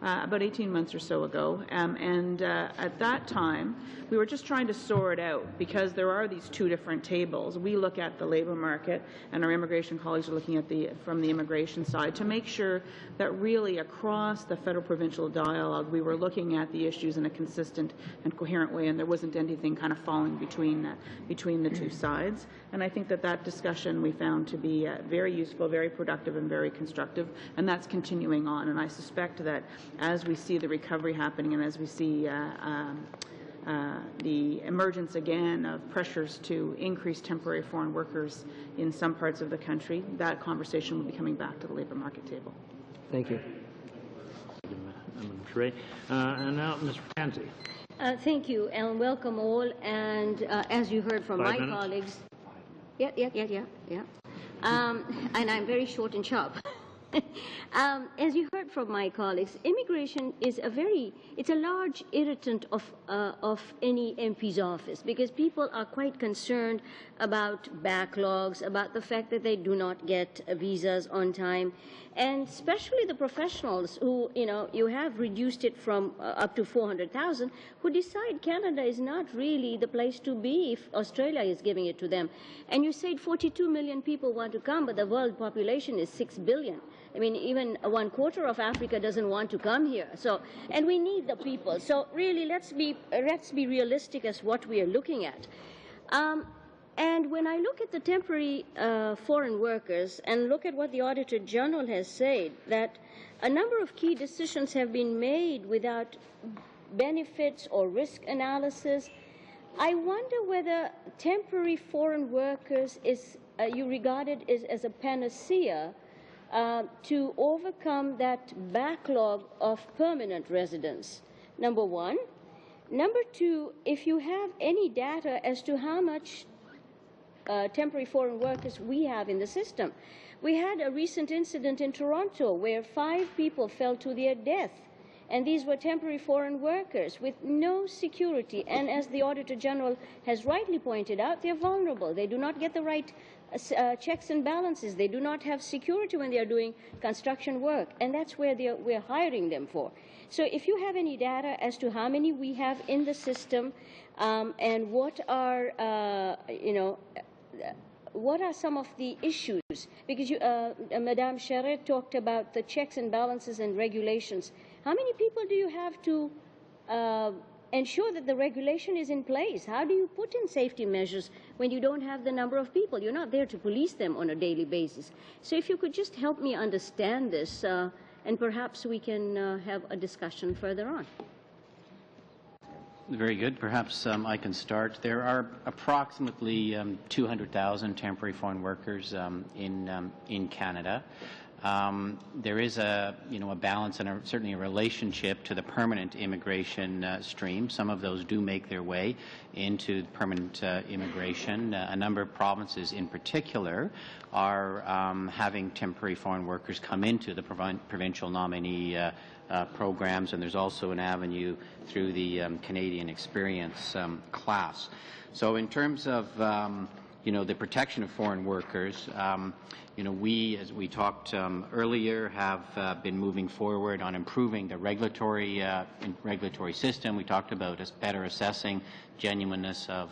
About 18 months or so ago, at that time we were just trying to sort out, because there are these two different tables. We look at the labour market, and our immigration colleagues are looking at from the immigration side, to make sure that really across the federal provincial dialogue we were looking at the issues in a consistent and coherent way, and there wasn't anything kind of falling between the two sides. And I think that discussion we found to be very useful, very productive, and very constructive, and that's continuing on. And I suspect that as we see the recovery happening and as we see the emergence again of pressures to increase temporary foreign workers in some parts of the country, that conversation will be coming back to the labour market table. Thank you. And now, Ms. Ramsey. Thank you, and welcome all. And as you heard from my colleagues, and I'm very short and sharp. As you heard from my colleagues, immigration is it's a large irritant of any MP's office, because people are quite concerned about backlogs, about the fact that they do not get visas on time, and especially the professionals who, you have reduced it from up to 400,000, who decide Canada is not really the place to be if Australia is giving it to them. And you said 42 million people want to come, but the world population is 6 billion. I mean, even 1/4 of Africa doesn't want to come here. So, and we need the people. So really, let's be realistic as what we are looking at. And when I look at the temporary foreign workers and look at what the Auditor General has said, that a number of key decisions have been made without benefits or risk analysis, I wonder whether temporary foreign workers you regard it as a panacea to overcome that backlog of permanent residents, number one. Number two, if you have any data as to how much temporary foreign workers we have in the system. We had a recent incident in Toronto where 5 people fell to their death, and these were temporary foreign workers with no security. And as the Auditor General has rightly pointed out, they're vulnerable. They do not get the right checks and balances. They do not have security when they are doing construction work, and that's where we're hiring them for. So if you have any data as to how many we have in the system, and what are some of the issues? Because Madame Charette talked about the checks and balances and regulations. How many people do you have to ensure that the regulation is in place? How do you put in safety measures when you don't have the number of people? You're not there to police them on a daily basis. So if you could just help me understand this, and perhaps we can have a discussion further on. Very good. Perhaps I can start. There are approximately 200,000 temporary foreign workers in Canada. There is a balance and certainly a relationship to the permanent immigration stream. Some of those do make their way into permanent immigration. A number of provinces in particular are having temporary foreign workers come into the provincial nominee programs, and there's also an avenue through the Canadian Experience class. So in terms of the protection of foreign workers, we, as we talked earlier, have been moving forward on improving the regulatory system. We talked about better assessing genuineness of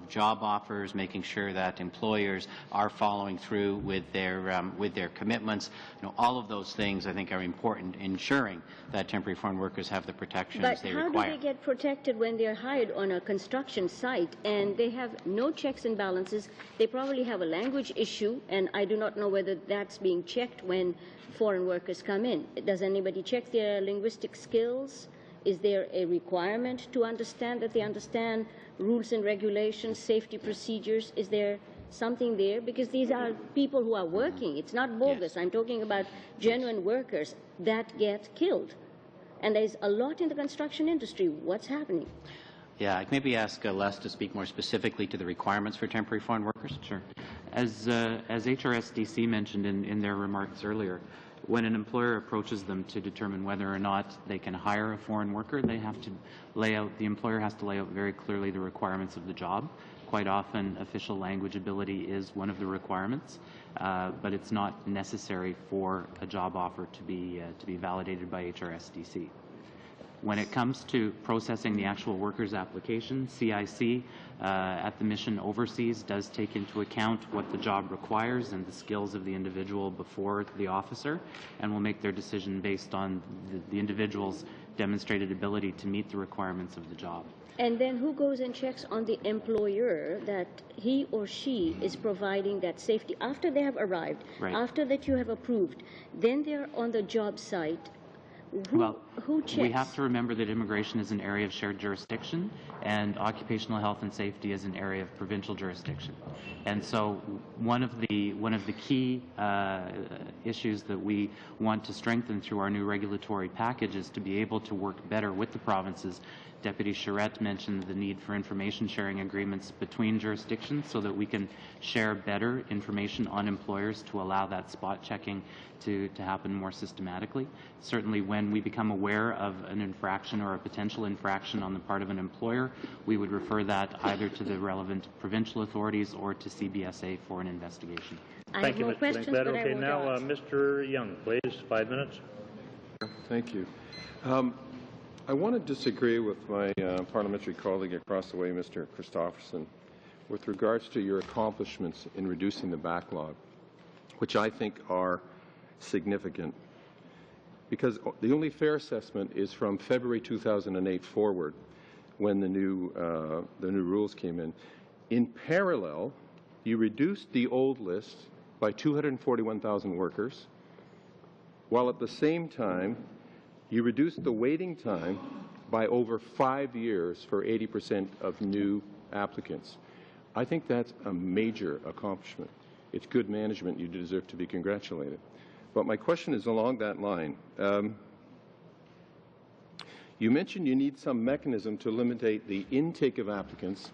job offers, making sure that employers are following through with their commitments. All of those things I think are important, ensuring that temporary foreign workers have the protections they require. But how do they get protected when they're hired on a construction site and they have no checks and balances? They probably have a language issue, and I do not know whether that's being checked when foreign workers come in. Does anybody check their linguistic skills? Is there a requirement to understand that they understand rules and regulations, safety procedures? Is there something there? Because these are people who are working. It's not bogus. Yes. I'm talking about genuine workers that get killed. And there's a lot in the construction industry. What's happening? Yeah, I can maybe ask Les to speak more specifically to the requirements for temporary foreign workers. Sure. As HRSDC mentioned in their remarks earlier, when an employer approaches them to determine whether or not they can hire a foreign worker, the employer has to lay out very clearly the requirements of the job. Quite often, official language ability is one of the requirements, but it's not necessary for a job offer to be validated by HRSDC. When it comes to processing the actual worker's application, CIC at the mission overseas does take into account what the job requires and the skills of the individual before the officer, and will make their decision based on the individual's demonstrated ability to meet the requirements of the job. And then who goes and checks on the employer that he or she is providing that safety after they have arrived, right, after that you have approved, then they're on the job site? Who checks? We have to remember that immigration is an area of shared jurisdiction, and occupational health and safety is an area of provincial jurisdiction. And so one of the key issues that we want to strengthen through our new regulatory package is to be able to work better with the provinces. Deputy Charette mentioned the need for information sharing agreements between jurisdictions so that we can share better information on employers to allow that spot checking to happen more systematically. Certainly when we become aware of an infraction or a potential infraction on the part of an employer, we would refer that either to the relevant provincial authorities or to CBSA for an investigation. Thank you, Mr. Linkletter. Okay, now Mr. Young, please, 5 minutes. Thank you. I want to disagree with my parliamentary colleague across the way, Mr. Christopherson, with regards to your accomplishments in reducing the backlog, which I think are significant. Because the only fair assessment is from February 2008 forward, when the new rules came in. In parallel, you reduced the old list by 241,000 workers, while at the same time you reduced the waiting time by over 5 years for 80% of new applicants. I think that's a major accomplishment. It's good management. You deserve to be congratulated. But my question is along that line. You mentioned you need some mechanism to limit the intake of applicants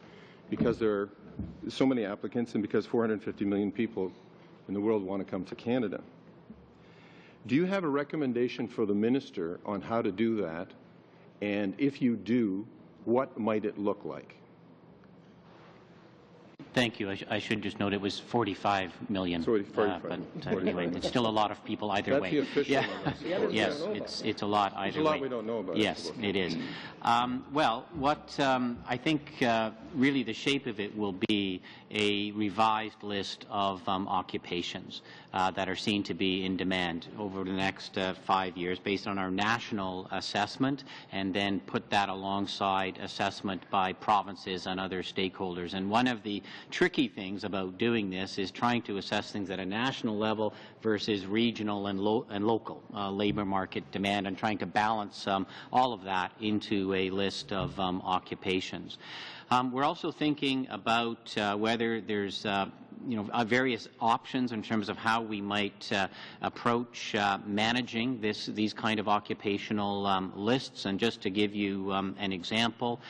because there are so many applicants and because 450 million people in the world want to come to Canada. Do you have a recommendation for the minister on how to do that? And if you do, what might it look like? Thank you. I should just note it was 45 million. Sorry, 45. But anyway, it's still a lot of people either way. That's the official number. Yes, it's a lot either way. There's a lot we don't know about. Yes, it is. Well, what I think really the shape of it will be a revised list of occupations that are seen to be in demand over the next 5 years based on our national assessment, and then put that alongside assessment by provinces and other stakeholders. And one of the tricky things about doing this is trying to assess things at a national level versus regional and local labour market demand, and trying to balance all of that into a list of occupations. We're also thinking about whether there's various options in terms of how we might approach managing these kind of occupational lists. And just to give you an example,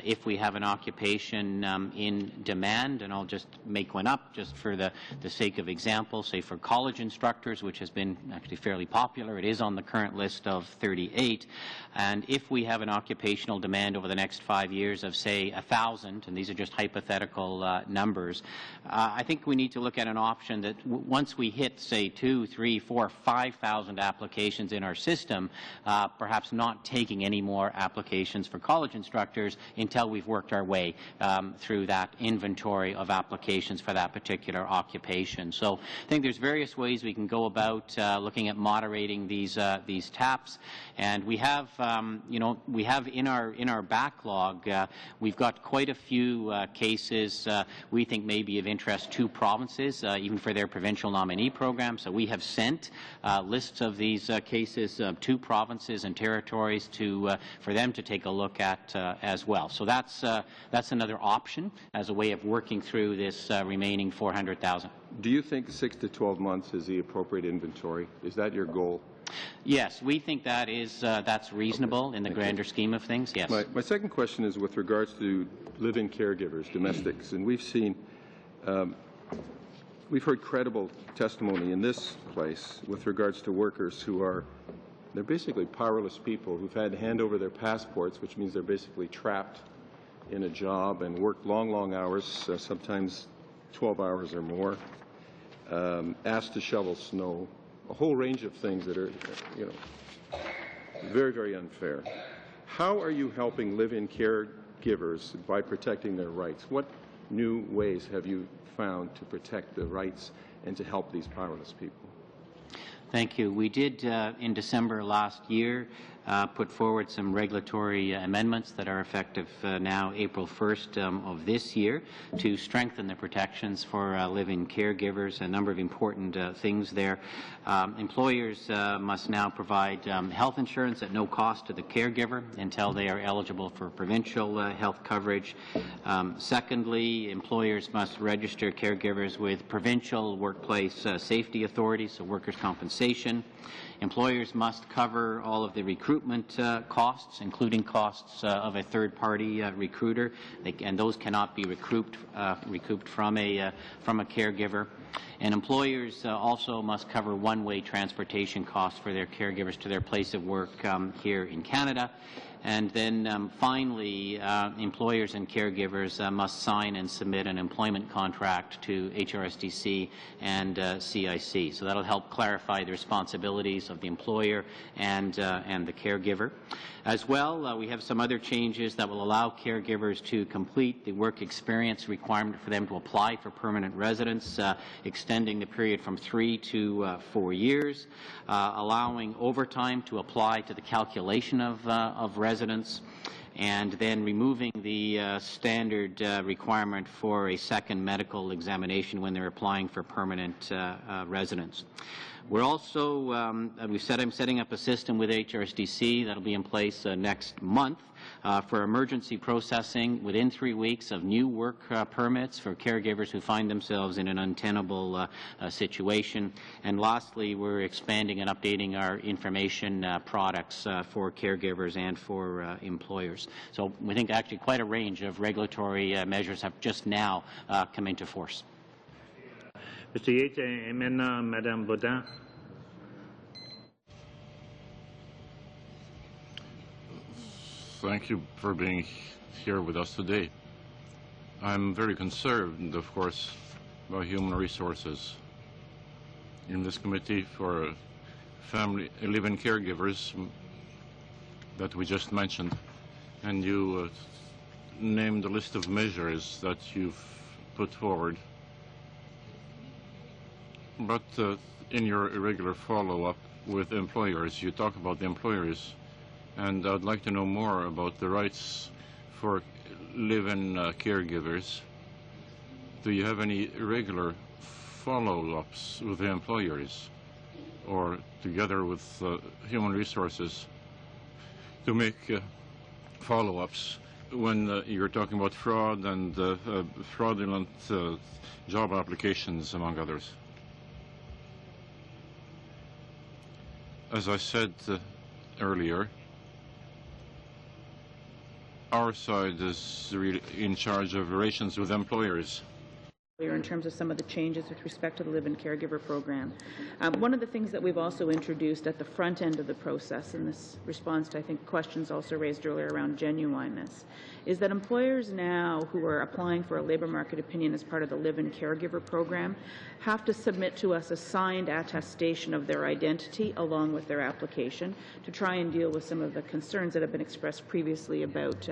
if we have an occupation in demand, and I'll just make one up just for the sake of example, say for college instructors, which has been actually fairly popular. It is on the current list of 38. And if we have an occupational demand over the next 5 years of, say, 1,000, and these are just hypothetical numbers, I think we need to look at an option that once we hit, say, 2, 3, 4, 5,000 applications in our system, perhaps not taking any more applications for college instructors until we've worked our way through that inventory of applications for that particular occupation. So I think there's various ways we can go about looking at moderating these TAPs, and we have we have in our backlog we've got quite a few cases we think may be of interest to provinces, even for their provincial nominee program. So we have sent lists of these cases to provinces and territories for them to take a look at as well. So that's another option as a way of working through this remaining 400,000. Do you think 6 to 12 months is the appropriate inventory? Is that your goal? Yes, we think that is that's reasonable in the grander scheme of things. Yes. My second question is with regards to live-in caregivers, domestics, and we've seen. We've heard credible testimony in this place with regards to workers they're basically powerless people who've had to hand over their passports, which means they're basically trapped in a job and work long hours, sometimes 12 hours or more, asked to shovel snow, a whole range of things that are, very, very unfair. How are you helping live-in caregivers by protecting their rights? What new ways have you found to protect the rights and to help these powerless people? Thank you. We did, in December last year, put forward some regulatory amendments that are effective now April 1st of this year to strengthen the protections for live-in caregivers. A number of important things there. Employers must now provide health insurance at no cost to the caregiver until they are eligible for provincial health coverage. Secondly, employers must register caregivers with provincial workplace safety authorities, so workers' compensation. Employers must cover all of the recruitment costs, including costs of a third-party recruiter, and those cannot be recouped from a caregiver. And employers also must cover one-way transportation costs for their caregivers to their place of work here in Canada. And then finally, employers and caregivers must sign and submit an employment contract to HRSDC and CIC. So that'll help clarify the responsibilities of the employer and the caregiver. As well, we have some other changes that will allow caregivers to complete the work experience requirement for them to apply for permanent residence, extending the period from 3 to 4 years, allowing overtime to apply to the calculation of residence, and then removing the standard requirement for a second medical examination when they're applying for permanent residence. We're also, I'm setting up a system with HRSDC that will be in place next month for emergency processing within 3 weeks of new work permits for caregivers who find themselves in an untenable situation. And lastly, we're expanding and updating our information products for caregivers and for employers. So we think actually quite a range of regulatory measures have just now come into force. Mr. Yates, et maintenant, Madame Baudin. Thank you for being here with us today. I'm very concerned, of course, about human resources. In this committee for family live-in caregivers that we just mentioned, and you named a list of measures that you've put forward. But in your irregular follow-up with employers, you talk about the employers, and I'd like to know more about the rights for live-in caregivers. Do you have any regular follow-ups with the employers or together with human resources to make follow-ups when you're talking about fraud and fraudulent job applications, among others? As I said earlier, our side is really in charge of relations with employers. In terms of some of the changes with respect to the live-in caregiver program. One of the things that we've also introduced at the front end of the process, and this responds to, I think, questions also raised earlier around genuineness, is that employers now who are applying for a labor market opinion as part of the live-in caregiver program have to submit to us a signed attestation of their identity along with their application to try and deal with some of the concerns that have been expressed previously about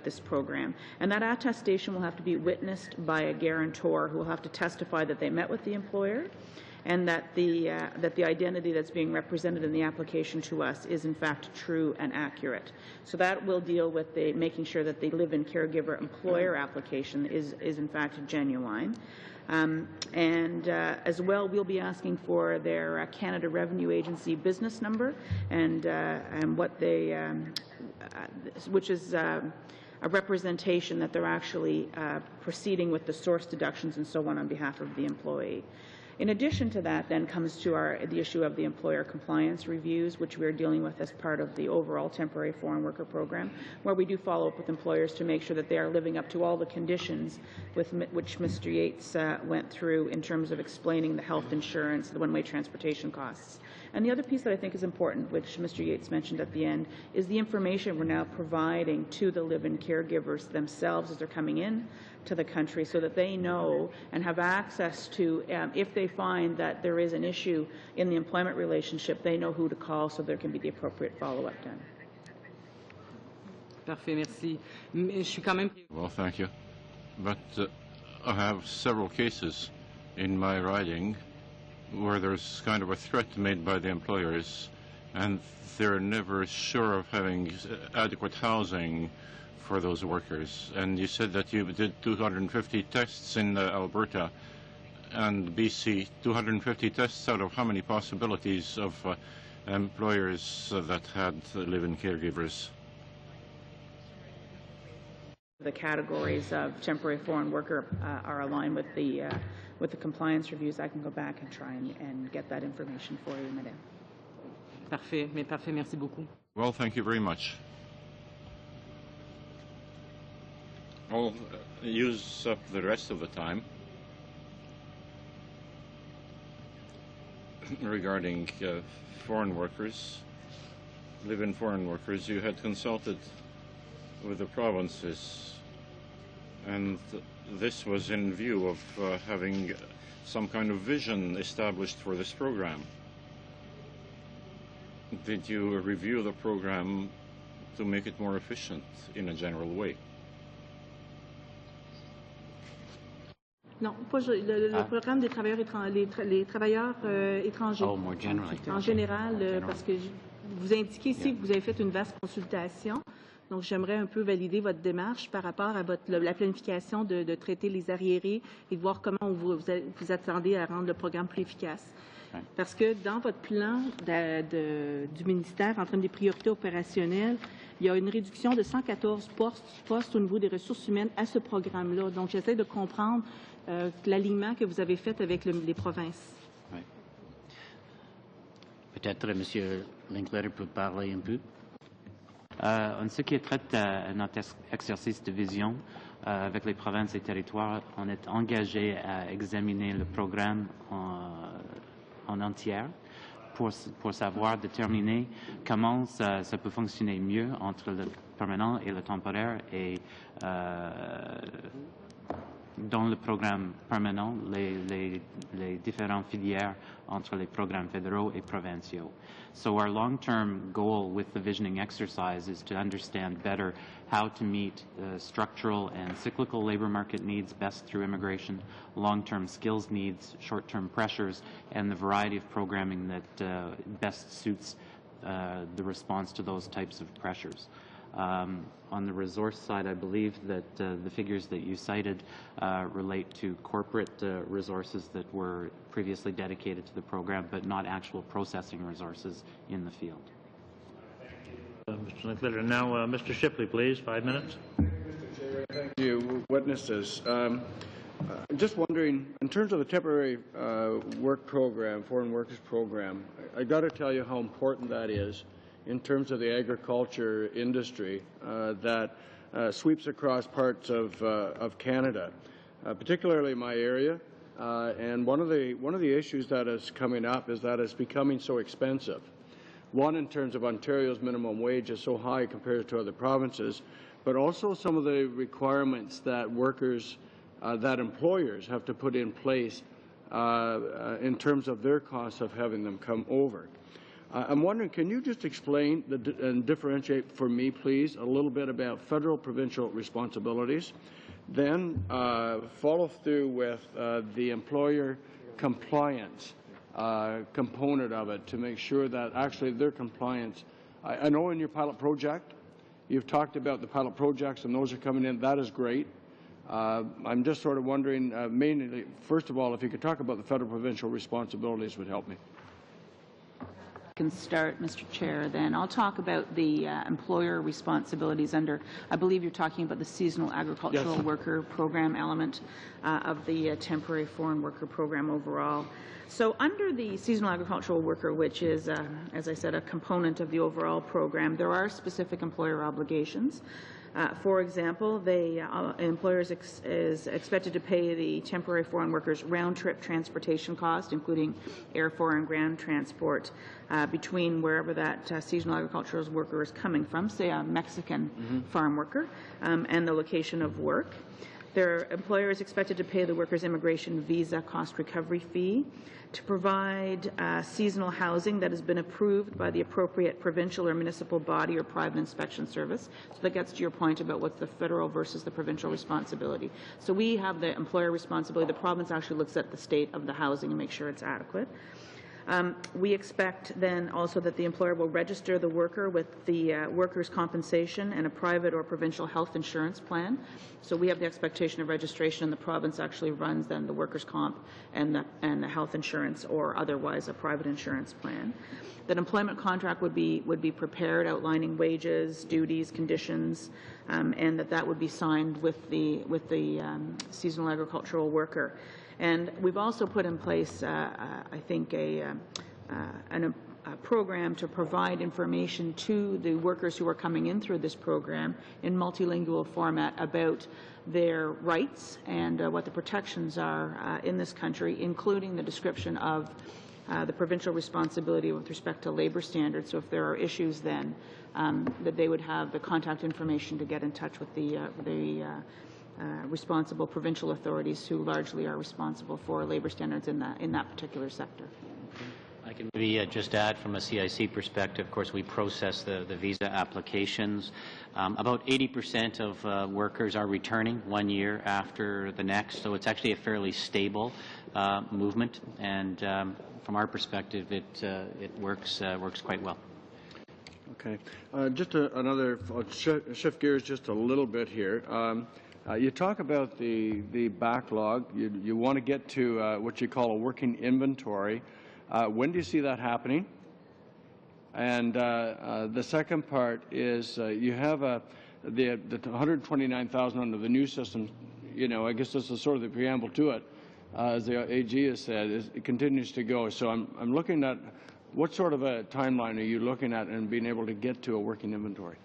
this program. And that attestation will have to be witnessed by a guarantor who will have to testify that they met with the employer and that the identity that's being represented in the application to us is in fact true and accurate. So that will deal with making sure that the live-in caregiver employer application is in fact genuine. As well, we'll be asking for their Canada Revenue Agency business number and what they, which is a representation that they're actually proceeding with the source deductions and so on behalf of the employee. In addition to that, then comes to the issue of the employer compliance reviews, which we're dealing with as part of the overall temporary foreign worker program, where we do follow up with employers to make sure that they are living up to all the conditions which Mr. Yates went through in terms of explaining the health insurance, the one-way transportation costs. And the other piece that I think is important, which Mr. Yates mentioned at the end, is the information we're now providing to the live-in caregivers themselves as they're coming in to the country so that they know and have access to, if they find that there is an issue in the employment relationship, they know who to call so there can be the appropriate follow-up done. Parfait, merci. Je suis quand même... Well, thank you. But I have several cases in my writing where there's kind of a threat made by the employers and they're never sure of having adequate housing for those workers. And you said that you did 250 tests in Alberta and BC, 250 tests out of how many possibilities of employers that had live-in caregivers? The categories of temporary foreign worker are aligned with the compliance reviews. I can go back and try and get that information for you, Madame. Parfait, mais parfait, merci beaucoup. Well, thank you very much. I'll use up the rest of the time regarding foreign workers, live-in foreign workers. You had consulted with the provinces, and this was in view of having some kind of vision established for this program. Did you review the program to make it more efficient in a general way? Non, pas le programme des travailleurs les travailleurs étrangers. Oh, more generally. En général, parce que vous indiquez ici que vous avez fait une vaste consultation. Donc, j'aimerais un peu valider votre démarche par rapport à la planification de traiter les arriérés et de voir comment vous attendez à rendre le programme plus efficace. Ouais. Parce que dans votre plan du ministère, en termes des priorités opérationnelles, il y a une réduction de 114 postes au niveau des ressources humaines à ce programme-là. Donc, j'essaie de comprendre l'alignement que vous avez fait avec les provinces. Ouais. Peut-être M. Linkletter peut parler un peu. En ce qui trait à notre exercice de vision avec les provinces et territoires, on est engagé à examiner le programme en entier pour savoir déterminer comment ça peut fonctionner mieux entre le permanent et le temporaire et dans le programme permanent les différentes filières entre les programmes fédéraux et provinciaux. So our long-term goal with the visioning exercise is to understand better how to meet structural and cyclical labor market needs best through immigration, long-term skills needs, short-term pressures, and the variety of programming that best suits the response to those types of pressures. On the resource side, I believe that the figures that you cited relate to corporate resources that were previously dedicated to the program, but not actual processing resources in the field. Mr. Linkletter. Now, Mr. Shipley, please, 5 minutes. Mr. Chair, thank you, witnesses. Just wondering, in terms of the temporary work program, foreign workers program, I got to tell you how important that is in terms of the agriculture industry that sweeps across parts of Canada, particularly my area. And one of the issues that is coming up is that it's becoming so expensive. One, in terms of Ontario's minimum wage is so high compared to other provinces, but also some of the requirements that workers, that employers have to put in place in terms of their costs of having them come over. I'm wondering, can you just explain and differentiate for me, please, a little bit about federal provincial responsibilities, then follow through with the employer compliance component of it to make sure that actually their compliance. I know in your pilot project, you've talked about the pilot projects and those are coming in. That is great. I'm just sort of wondering, mainly, first of all, if you could talk about the federal provincial responsibilities would help me. Can start, Mr. Chair, then. I'll talk about the employer responsibilities under, I believe you're talking about the seasonal agricultural worker program element of the temporary foreign worker program overall. So under the seasonal agricultural worker, which is, as I said, a component of the overall program, there are specific employer obligations. For example, employers is expected to pay the temporary foreign workers round-trip transportation cost, including air, and ground transport between wherever that seasonal agricultural worker is coming from, say a Mexican farm worker, and the location of work. Their employer is expected to pay the workers' immigration visa cost recovery fee, to provide seasonal housing that has been approved by the appropriate provincial or municipal body or private inspection service. So that gets to your point about what's the federal versus the provincial responsibility. So we have the employer responsibility. The province actually looks at the state of the housing and make sure it's adequate. We expect then also that the employer will register the worker with the workers' compensation and a private or provincial health insurance plan. So we have the expectation of registration, and the province actually runs then the workers' comp and the health insurance or otherwise a private insurance plan. That employment contract would be prepared outlining wages, duties, conditions, and that would be signed with the seasonal agricultural worker. And we've also put in place, I think, a program to provide information to the workers who are coming in through this program in multilingual format about their rights and what the protections are in this country, including the description of the provincial responsibility with respect to labor standards. So if there are issues then, that they would have the contact information to get in touch with the responsible provincial authorities who largely are responsible for labor standards in that particular sector. I can maybe just add from a CIC perspective, of course, we process the visa applications. About 80% of workers are returning 1 year after the next, so it's actually a fairly stable movement, and from our perspective, it works quite well. Okay. Just another, I'll shift gears just a little bit here. You talk about the backlog. You want to get to what you call a working inventory. When do you see that happening? And the second part is you have the 129,000 under the new system. You know, I guess this is sort of the preamble to it. As the AG has said, it continues to go. So I'm looking at what sort of a timeline are you looking at in being able to get to a working inventory?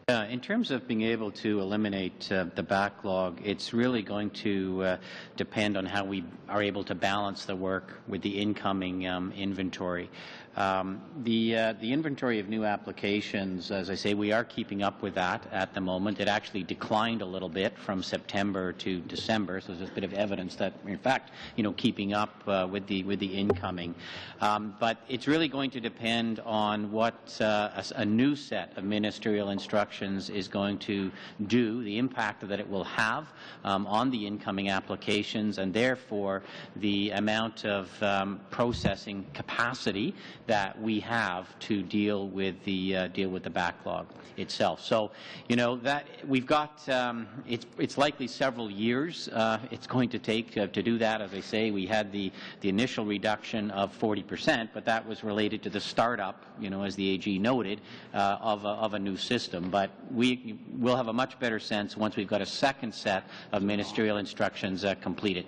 In terms of being able to eliminate the backlog, it's really going to depend on how we are able to balance the work with the incoming inventory. The inventory of new applications, as I say, we are keeping up with that at the moment. It actually declined a little bit from September to December, so there's a bit of evidence that, in fact, keeping up with the incoming. But it's really going to depend on what a new set of ministerial instructions is going to do, the impact that it will have on the incoming applications, and therefore the amount of processing capacity that we have to deal with the backlog itself. So, that we've got it's likely several years it's going to take to do that. As I say, we had the initial reduction of 40%, but that was related to the startup, as the AG noted, of a new system. But we will have a much better sense once we've got a second set of ministerial instructions completed.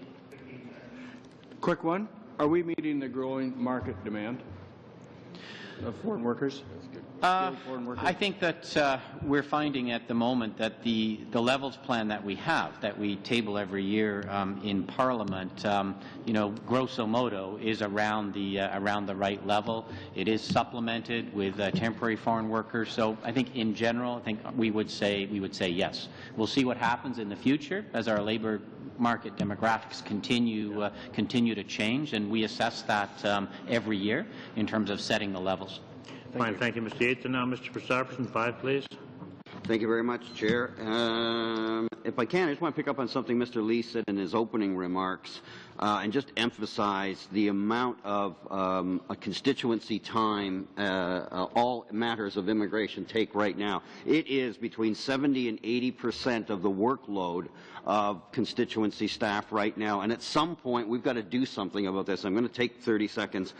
Quick one. Are we meeting the growing market demand of foreign workers? I think that we're finding at the moment that the levels plan that we have, that we table every year in Parliament, grosso modo, is around the right level. It is supplemented with temporary foreign workers. So I think in general, we would say yes. We'll see what happens in the future as our labour market demographics continue to change, and we assess that every year in terms of setting the levels. Fine, thank you, Mr. Yates. And now, Mr. Christopherson, 5, please. Thank you very much, Chair. If I can, I just want to pick up on something Mr. Lee said in his opening remarks and just emphasize the amount of a constituency time all matters of immigration take right now. It is between 70 and 80% of the workload of constituency staff right now, and at some point we've got to do something about this. I'm going to take 30 seconds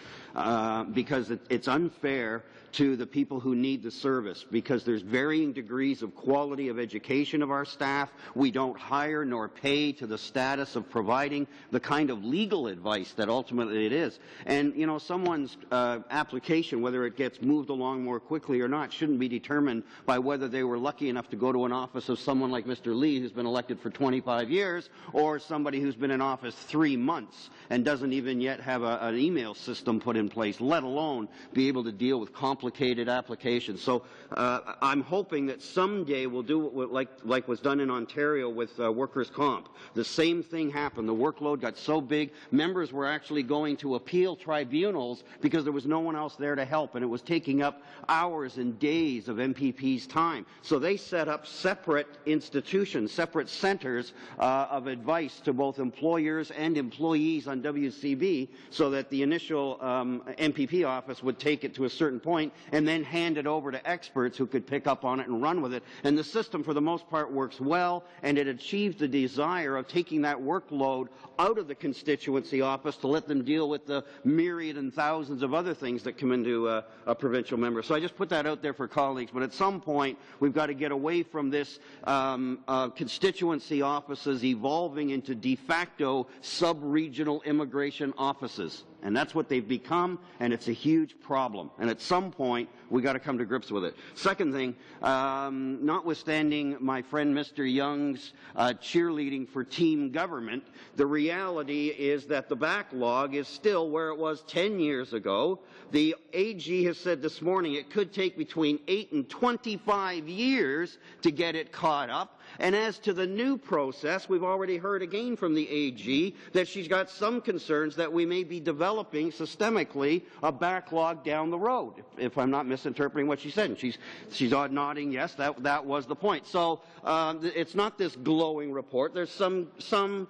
because it's unfair to the people who need the service, because there's varying degrees of quality of education of our staff. We don't hire nor pay to the status of providing the kind of legal advice that ultimately it is. And, someone's application, whether it gets moved along more quickly or not, shouldn't be determined by whether they were lucky enough to go to an office of someone like Mr. Lee, who's been elected for 25 years, or somebody who's been in office 3 months and doesn't even yet have an email system put in place, let alone be able to deal with complicated applications. So I'm hoping that someday we'll do what like was done in Ontario with workers' comp. The same thing happened. The workload got so big, members were actually going to appeal tribunals because there was no one else there to help, and it was taking up hours and days of MPP's time. So they set up separate institutions, separate centers of advice to both employers and employees on WCB, so that the initial MPP office would take it to a certain point and then hand it over to experts who could pick up on it and run with it. And the system, for the most part, works well, and it achieves the desire of taking that workload out of the constituency office to let them deal with the myriad and thousands of other things that come into a provincial member. So I just put that out there for colleagues. But at some point, we've got to get away from this constituency offices evolving into de facto sub-regional immigration offices. And that's what they've become, and it's a huge problem. And at some point, we've got to come to grips with it. Second thing, notwithstanding my friend Mr. Young's cheerleading for team government, the reality is that the backlog is still where it was 10 years ago. The AG has said this morning it could take between 8 and 25 years to get it caught up. And as to the new process, we've already heard again from the AG that she's got some concerns that we may be developing systemically a backlog down the road, if I'm not misinterpreting what she said. And she's nodding, yes, that was the point. So it's not this glowing report. There's some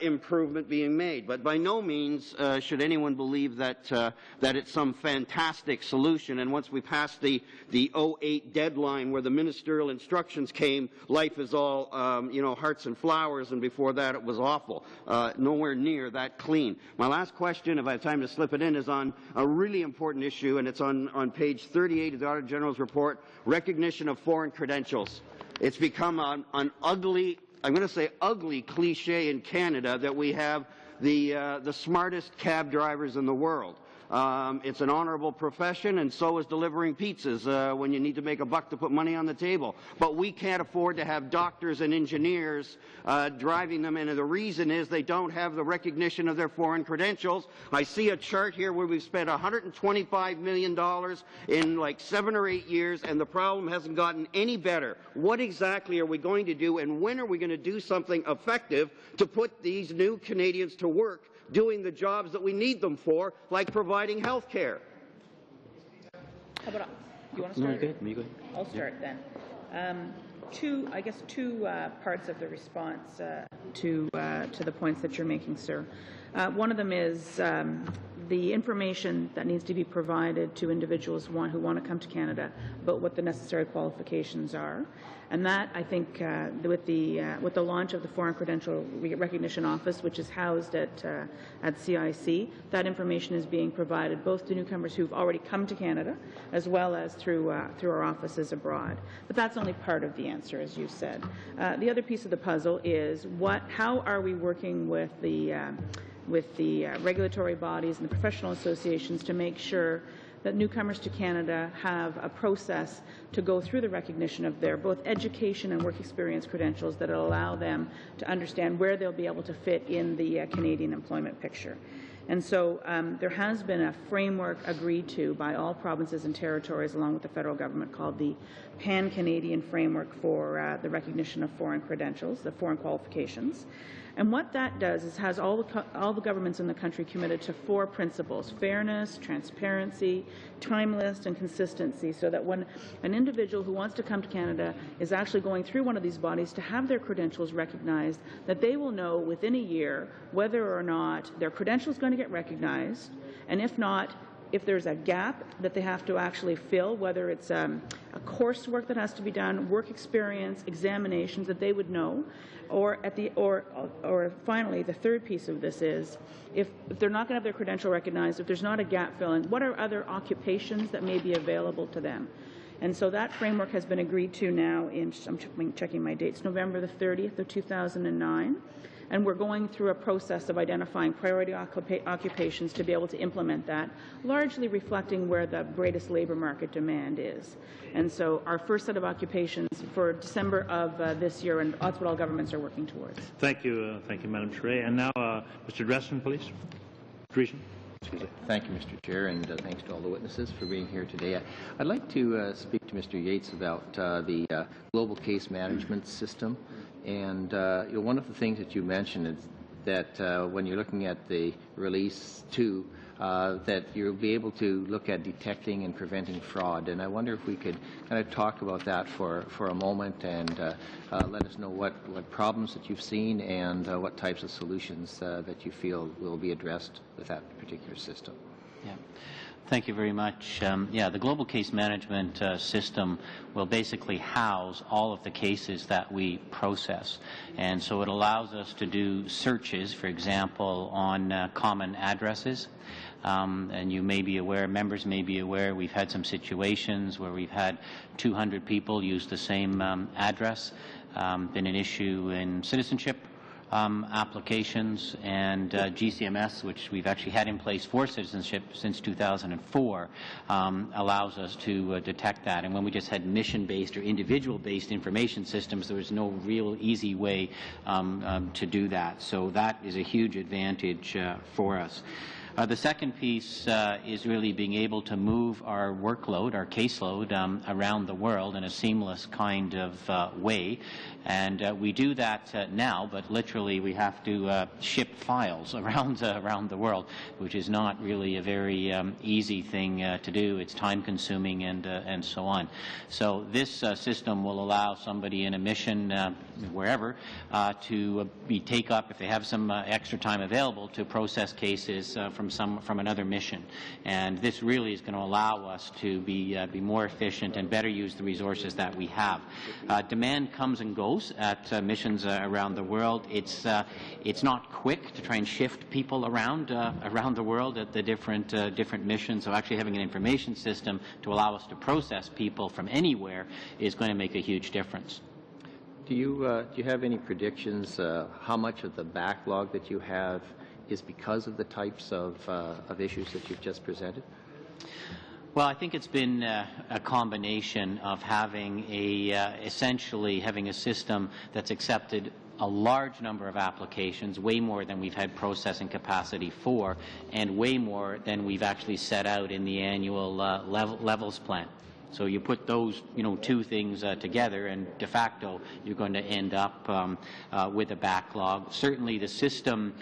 improvement being made, but by no means should anyone believe that it's some fantastic solution. And once we pass the 08 deadline where the ministerial instructions came, life is all hearts and flowers, and before that it was awful. Nowhere near that clean. My last question, if I have time to slip it in, is on a really important issue, and it's on page 38 of the Auditor General's report: recognition of foreign credentials. It's become an ugly, I'm going to say ugly, cliche in Canada that we have the smartest cab drivers in the world. It's an honorable profession, and so is delivering pizzas when you need to make a buck to put money on the table. But we can't afford to have doctors and engineers driving them, and the reason is they don't have the recognition of their foreign credentials. I see a chart here where we've spent $125 million in like 7 or 8 years, and the problem hasn't gotten any better. What exactly are we going to do, and when are we going to do something effective to put these new Canadians to work doing the jobs that we need them for, like providing health care? How about, you want to start? Me go. I'll start then. Two parts of the response to the points that you're making, sir. One of them is the information that needs to be provided to individuals who want to come to Canada about what the necessary qualifications are. And that, I think, with the launch of the Foreign Credential Recognition Office, which is housed at CIC, that information is being provided both to newcomers who've already come to Canada, as well as through our offices abroad. But that's only part of the answer, as you said. The other piece of the puzzle is how are we working with the regulatory bodies and the professional associations to make sure that newcomers to Canada have a process to go through the recognition of their both education and work experience credentials that will allow them to understand where they'll be able to fit in the Canadian employment picture. And so there has been a framework agreed to by all provinces and territories along with the federal government called the Pan-Canadian Framework for the Recognition of Foreign Credentials, the foreign qualifications. And what that does is has all the governments in the country committed to 4 principles: fairness, transparency, timeless, and consistency, so that when an individual who wants to come to Canada is actually going through one of these bodies to have their credentials recognized, that they will know within a year whether or not their credential is going to get recognized, and if not, if there's a gap that they have to actually fill, whether it's a coursework that has to be done, work experience, examinations, that they would know. Or finally, the third piece of this is, if they're not going to have their credential recognized, if there's not a gap filling, what are other occupations that may be available to them? And so that framework has been agreed to now in, I'm checking my dates, November the 30th of 2009. And we're going through a process of identifying priority occupations to be able to implement that, largely reflecting where the greatest labour market demand is. And so our first set of occupations for December of this year, and that's what all governments are working towards. Thank you, Madam Chair. And now, Mr. Dressen, please. Dreesen. Thank you, Mr. Chair, and thanks to all the witnesses for being here today. I'd like to speak to Mr. Yates about the global case management system. And one of the things that you mentioned is that when you're looking at the release 2, that you'll be able to look at detecting and preventing fraud. And I wonder if we could kind of talk about that for a moment and let us know what problems that you've seen and what types of solutions that you feel will be addressed with that particular system. Yeah. Thank you very much. The global case management system will basically house all of the cases that we process. And so it allows us to do searches, for example, on common addresses. And you may be aware, members may be aware, we've had some situations where we've had 200 people use the same address. Been an issue in citizenship applications, and GCMS, which we've actually had in place for citizenship since 2004, allows us to detect that. And when we just had mission-based or individual-based information systems, there was no real easy way to do that. So that is a huge advantage for us. The second piece is really being able to move our workload, our caseload, around the world in a seamless kind of way. And we do that now, but literally we have to ship files around the world, which is not really a very easy thing to do. It's time-consuming and so on. So this system will allow somebody in a mission wherever to take up, if they have some extra time available, to process cases from another mission. And this really is going to allow us to be more efficient and better use the resources that we have. Demand comes and goes at missions around the world. It's not quick to try and shift people around the world at the different missions. So actually having an information system to allow us to process people from anywhere is going to make a huge difference. Do you have any predictions how much of the backlog that you have is because of the types of issues that you've just presented? Well, I think it's been a combination of having essentially having a system that's accepted a large number of applications, way more than we've had processing capacity for, and way more than we've actually set out in the annual levels plan. So you put those, two things together, and de facto, you're going to end up with a backlog. Certainly, the system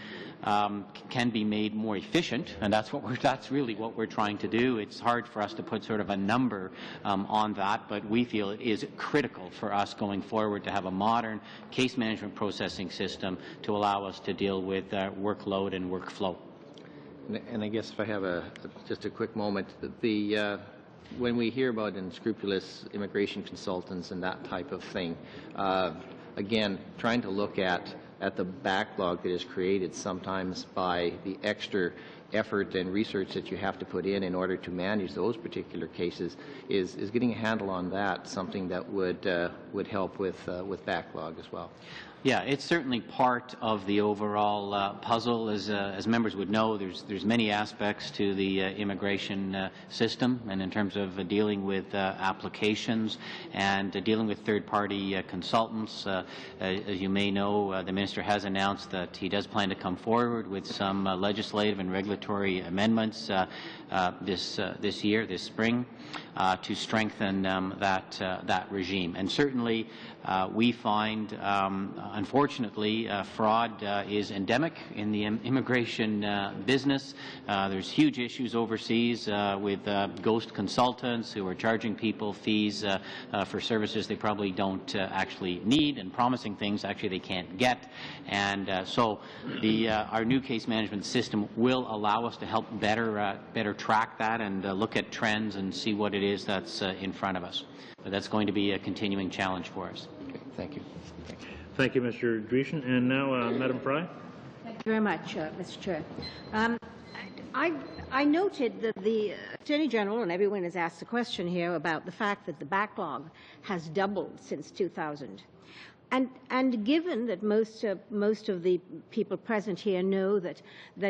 can be made more efficient, and that's really what we're trying to do. It's hard for us to put sort of a number on that, but we feel it is critical for us going forward to have a modern case management processing system to allow us to deal with workload and workflow. And I guess if I have just a quick moment, when we hear about unscrupulous immigration consultants and that type of thing, again, trying to look at the backlog that is created sometimes by the extra effort and research that you have to put in order to manage those particular cases, is getting a handle on that something that would help with backlog as well. Yeah, it's certainly part of the overall puzzle. As members would know, there's many aspects to the immigration system, and in terms of dealing with applications and dealing with third-party consultants. As you may know, the Minister has announced that he does plan to come forward with some legislative and regulatory amendments this spring, to strengthen that regime. And certainly, we find, unfortunately, fraud is endemic in the immigration business. There's huge issues overseas with ghost consultants who are charging people fees for services they probably don't actually need, and promising things actually they can't get. And so our new case management system will allow us to help better track that and look at trends and see what it is that's in front of us. But that's going to be a continuing challenge for us. Okay, thank you. Thank you, Mr. Dreesen. And now, Madam Fry. Thank you very much, Mr. Chair. I noted that the Attorney General and everyone has asked a question here about the fact that the backlog has doubled since 2000. And given that most of the people present here know that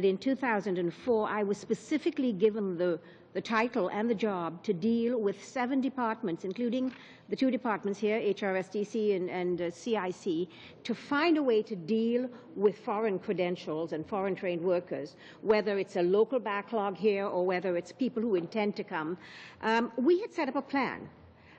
in 2004 I was specifically given the title and the job to deal with 7 departments, including the 2 departments here, HRSDC and CIC, to find a way to deal with foreign credentials and foreign trained workers, whether it's a local backlog here or whether it's people who intend to come. We had set up a plan.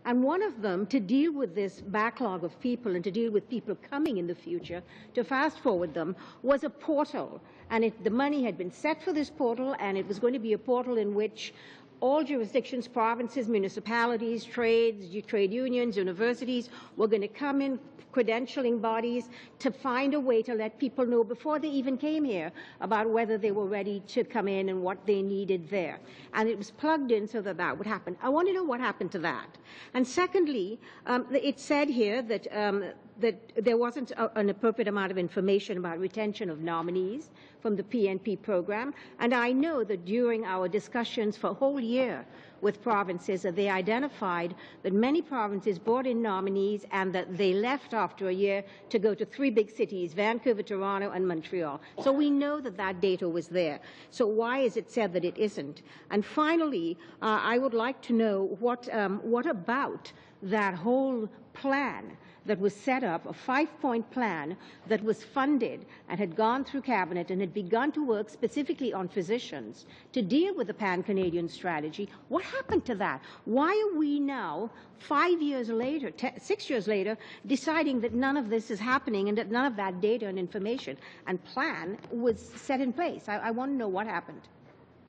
And one of them, to deal with this backlog of people and to deal with people coming in the future, to fast forward them, was a portal. And the money had been set for this portal, and it was going to be a portal in which all jurisdictions, provinces, municipalities, trade unions, universities were going to come in, credentialing bodies, to find a way to let people know before they even came here about whether they were ready to come in and what they needed there. And it was plugged in so that that would happen. I want to know what happened to that. And secondly, it said here that there wasn't an appropriate amount of information about retention of nominees from the PNP program. And I know that during our discussions for a whole year with provinces, that they identified that many provinces brought in nominees and that they left after a year to go to 3 big cities, Vancouver, Toronto, and Montreal. So we know that that data was there. So why is it said that it isn't? And finally, I would like to know what about that whole plan that was set up, a 5-point plan that was funded and had gone through Cabinet and had begun to work specifically on physicians to deal with the Pan-Canadian strategy. What happened to that? Why are we now, 5 years later, 6 years later, deciding that none of this is happening and that none of that data and information and plan was set in place? I want to know what happened.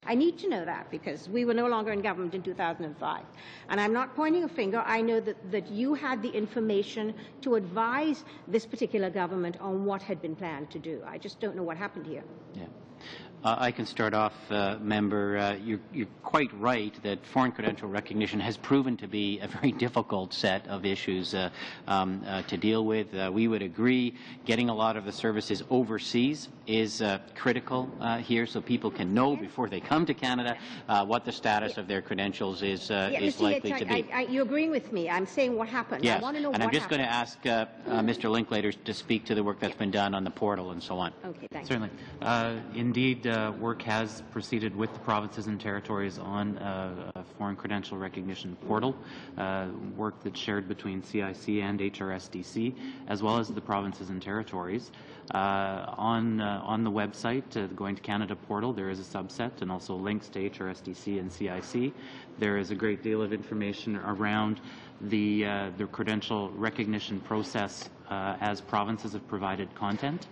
I need to know that because we were no longer in government in 2005. And I'm not pointing a finger. I know that you had the information to advise this particular government on what had been planned to do. I just don't know what happened here. Yeah. I can start off, Member. You're quite right that foreign credential recognition has proven to be a very difficult set of issues to deal with. We would agree getting a lot of the services overseas is critical here, so people can know before they come to Canada what the status of their credentials is likely to be. You're agreeing with me. I'm saying what happened. Yes, I want to know and I'm just going to happened. ask Mr. Linklater to speak to the work that's been done on the portal and so on. Okay, thanks. Certainly. Indeed, work has proceeded with the provinces and territories on a foreign credential recognition portal, work that's shared between CIC and HRSDC, as well as the provinces and territories. On the website, the Going to Canada portal, there is a subset and also links to HRSDC and CIC. There is a great deal of information around the credential recognition process as provinces have provided content.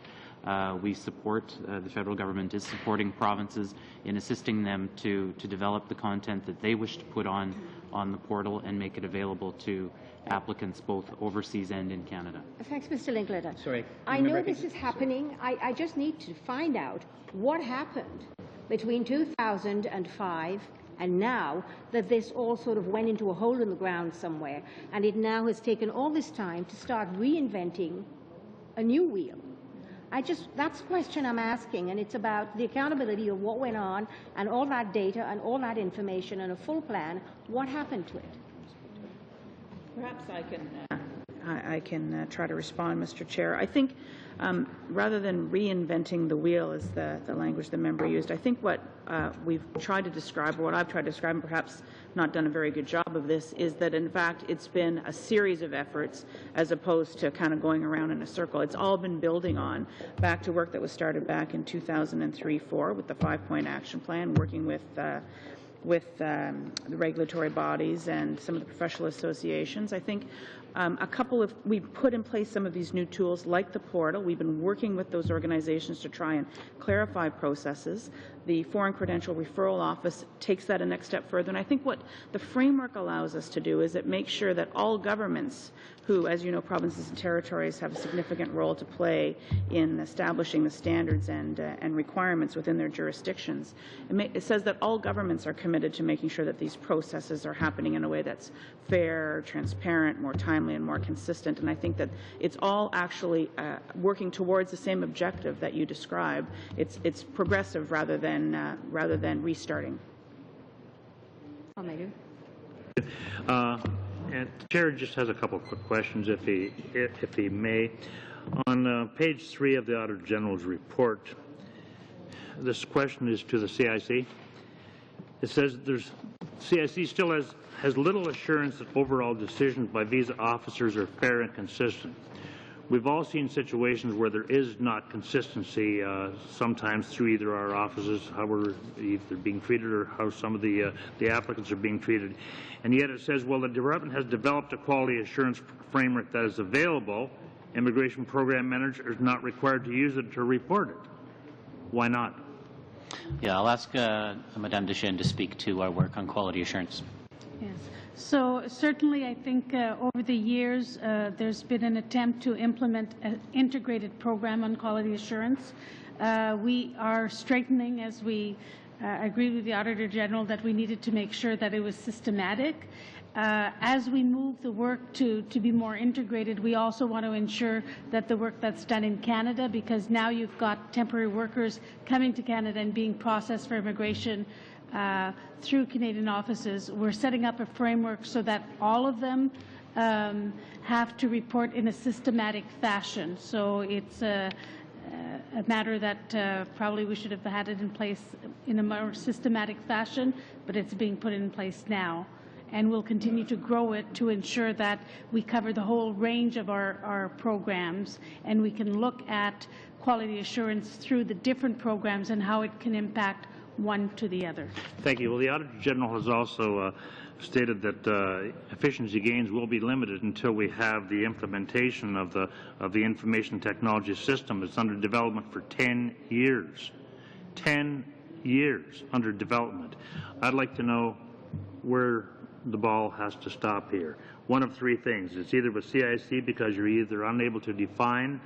We support, the federal government is supporting provinces in assisting them to develop the content that they wish to put on the portal and make it available to applicants both overseas and in Canada. Thanks, Mr. Linklater. Sorry. I know this is happening. I just need to find out what happened between 2005 and now that this all sort of went into a hole in the ground somewhere, and it now has taken all this time to start reinventing a new wheel. That's the question I'm asking, and it's about the accountability of what went on and all that data and all that information and a full plan. What happened to it? Perhaps I can try to respond, Mr. Chair. I think rather than reinventing the wheel, is the language the member used, I think what we've tried to describe, or what I've tried to describe, and perhaps not done a very good job of this, is that in fact it's been a series of efforts as opposed to kind of going around in a circle. It's all been building on back to work that was started back in 2003-04 with the 5-point action plan, working with the regulatory bodies and some of the professional associations. I think we've put in place some of these new tools like the portal. We've been working with those organizations to try and clarify processes. The Foreign Credential Referral Office takes that a next step further. And I think what the framework allows us to do is it makes sure that all governments who, as you know, provinces and territories have a significant role to play in establishing the standards and requirements within their jurisdictions. It says that all governments are committed to making sure that these processes are happening in a way that's fair, transparent, more timely, and more consistent. And I think that it's all actually working towards the same objective that you described. It's progressive rather than restarting. And the Chair just has a couple of quick questions, if he may. On page 3 of the Auditor General's report, this question is to the CIC. It says CIC still has little assurance that overall decisions by visa officers are fair and consistent. We've all seen situations where there is not consistency, sometimes through either our offices, how we're either being treated or how some of the applicants are being treated. And yet it says, well, the department has developed a quality assurance framework that is available. Immigration program manager is not required to use it to report it. Why not? Yeah, I'll ask Madame Deschênes to speak to our work on quality assurance. Yes. So certainly I think over the years there's been an attempt to implement an integrated program on quality assurance. We are straightening, as we agreed with the Auditor General, that we needed to make sure that it was systematic. As we move the work to be more integrated, we also want to ensure that the work that's done in Canada, because now you've got temporary workers coming to Canada and being processed for immigration through Canadian offices. We're setting up a framework so that all of them have to report in a systematic fashion. So it's a matter that probably we should have had it in place in a more systematic fashion, but it's being put in place now. And we'll continue to grow it to ensure that we cover the whole range of our programs, and we can look at quality assurance through the different programs and how it can impact one to the other. Thank you. Well, the Auditor General has also stated that efficiency gains will be limited until we have the implementation of the information technology system. It's under development for 10 years. 10 years under development. I'd like to know where the ball has to stop here. One of three things. It's either with CIC because you're either unable to define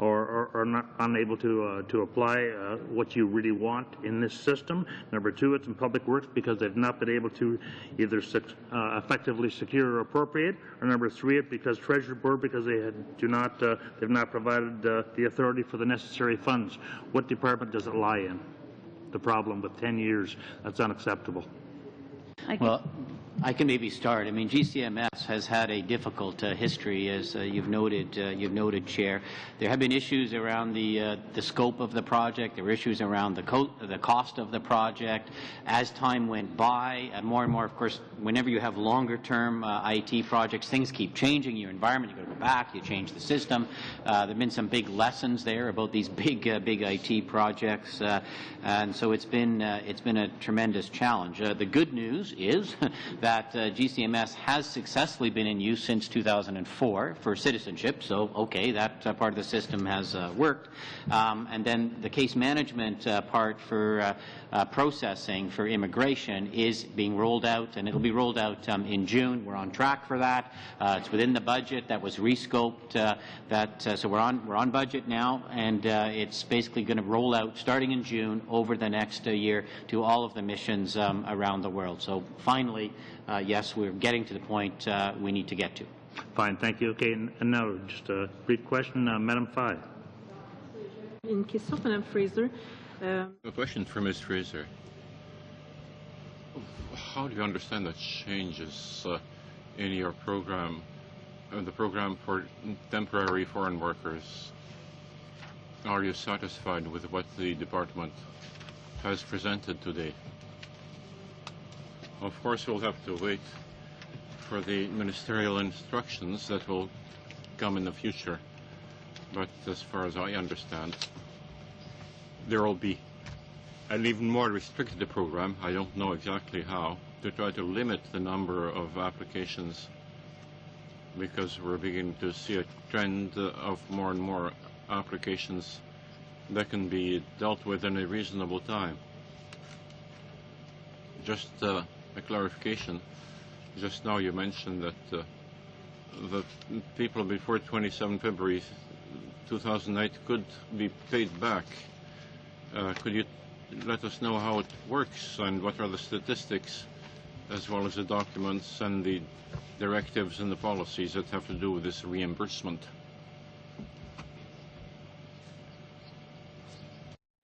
or not unable to apply what you really want in this system. Number two, it's in Public Works because they've not been able to either effectively secure or appropriate. Or number three, it's because Treasury Board because they've not provided the authority for the necessary funds. What department does it lie in? The problem with 10 years, that's unacceptable. Well, I can maybe start. I mean, GCMS has had a difficult history, as you've noted, Chair. There have been issues around the scope of the project. There were issues around the cost of the project. As time went by, more and more, of course, whenever you have longer-term IT projects, things keep changing. Your environment, you've got to go back, you change the system. There have been some big lessons there about these big IT projects, and so it's been a tremendous challenge. The good news is that GCMS has successfully been in use since 2004 for citizenship, so okay, that part of the system has worked. And then the case management part for processing for immigration is being rolled out, and it'll be rolled out in June. We're on track for that. It's within the budget that was rescoped. So we're on budget now, and it's basically going to roll out starting in June over the next year to all of the missions around the world. So finally, yes, we're getting to the point we need to get to. Fine, thank you. Okay, and now just a brief question, Madam Fye. Une question pour Mme Fraser. A question for Ms. Fraser. How do you understand the changes in your program, the program for temporary foreign workers? Are you satisfied with what the department has presented today? Of course, we'll have to wait for the ministerial instructions that will come in the future. But as far as I understand, there will be an even more restricted program, I don't know exactly how, to try to limit the number of applications, because we're beginning to see a trend of more and more applications that can be dealt with in a reasonable time. Just a clarification. Just now you mentioned that the people before 27 February 2008 could be paid back. Could you let us know how it works and what are the statistics as well as the documents and the directives and the policies that have to do with this reimbursement?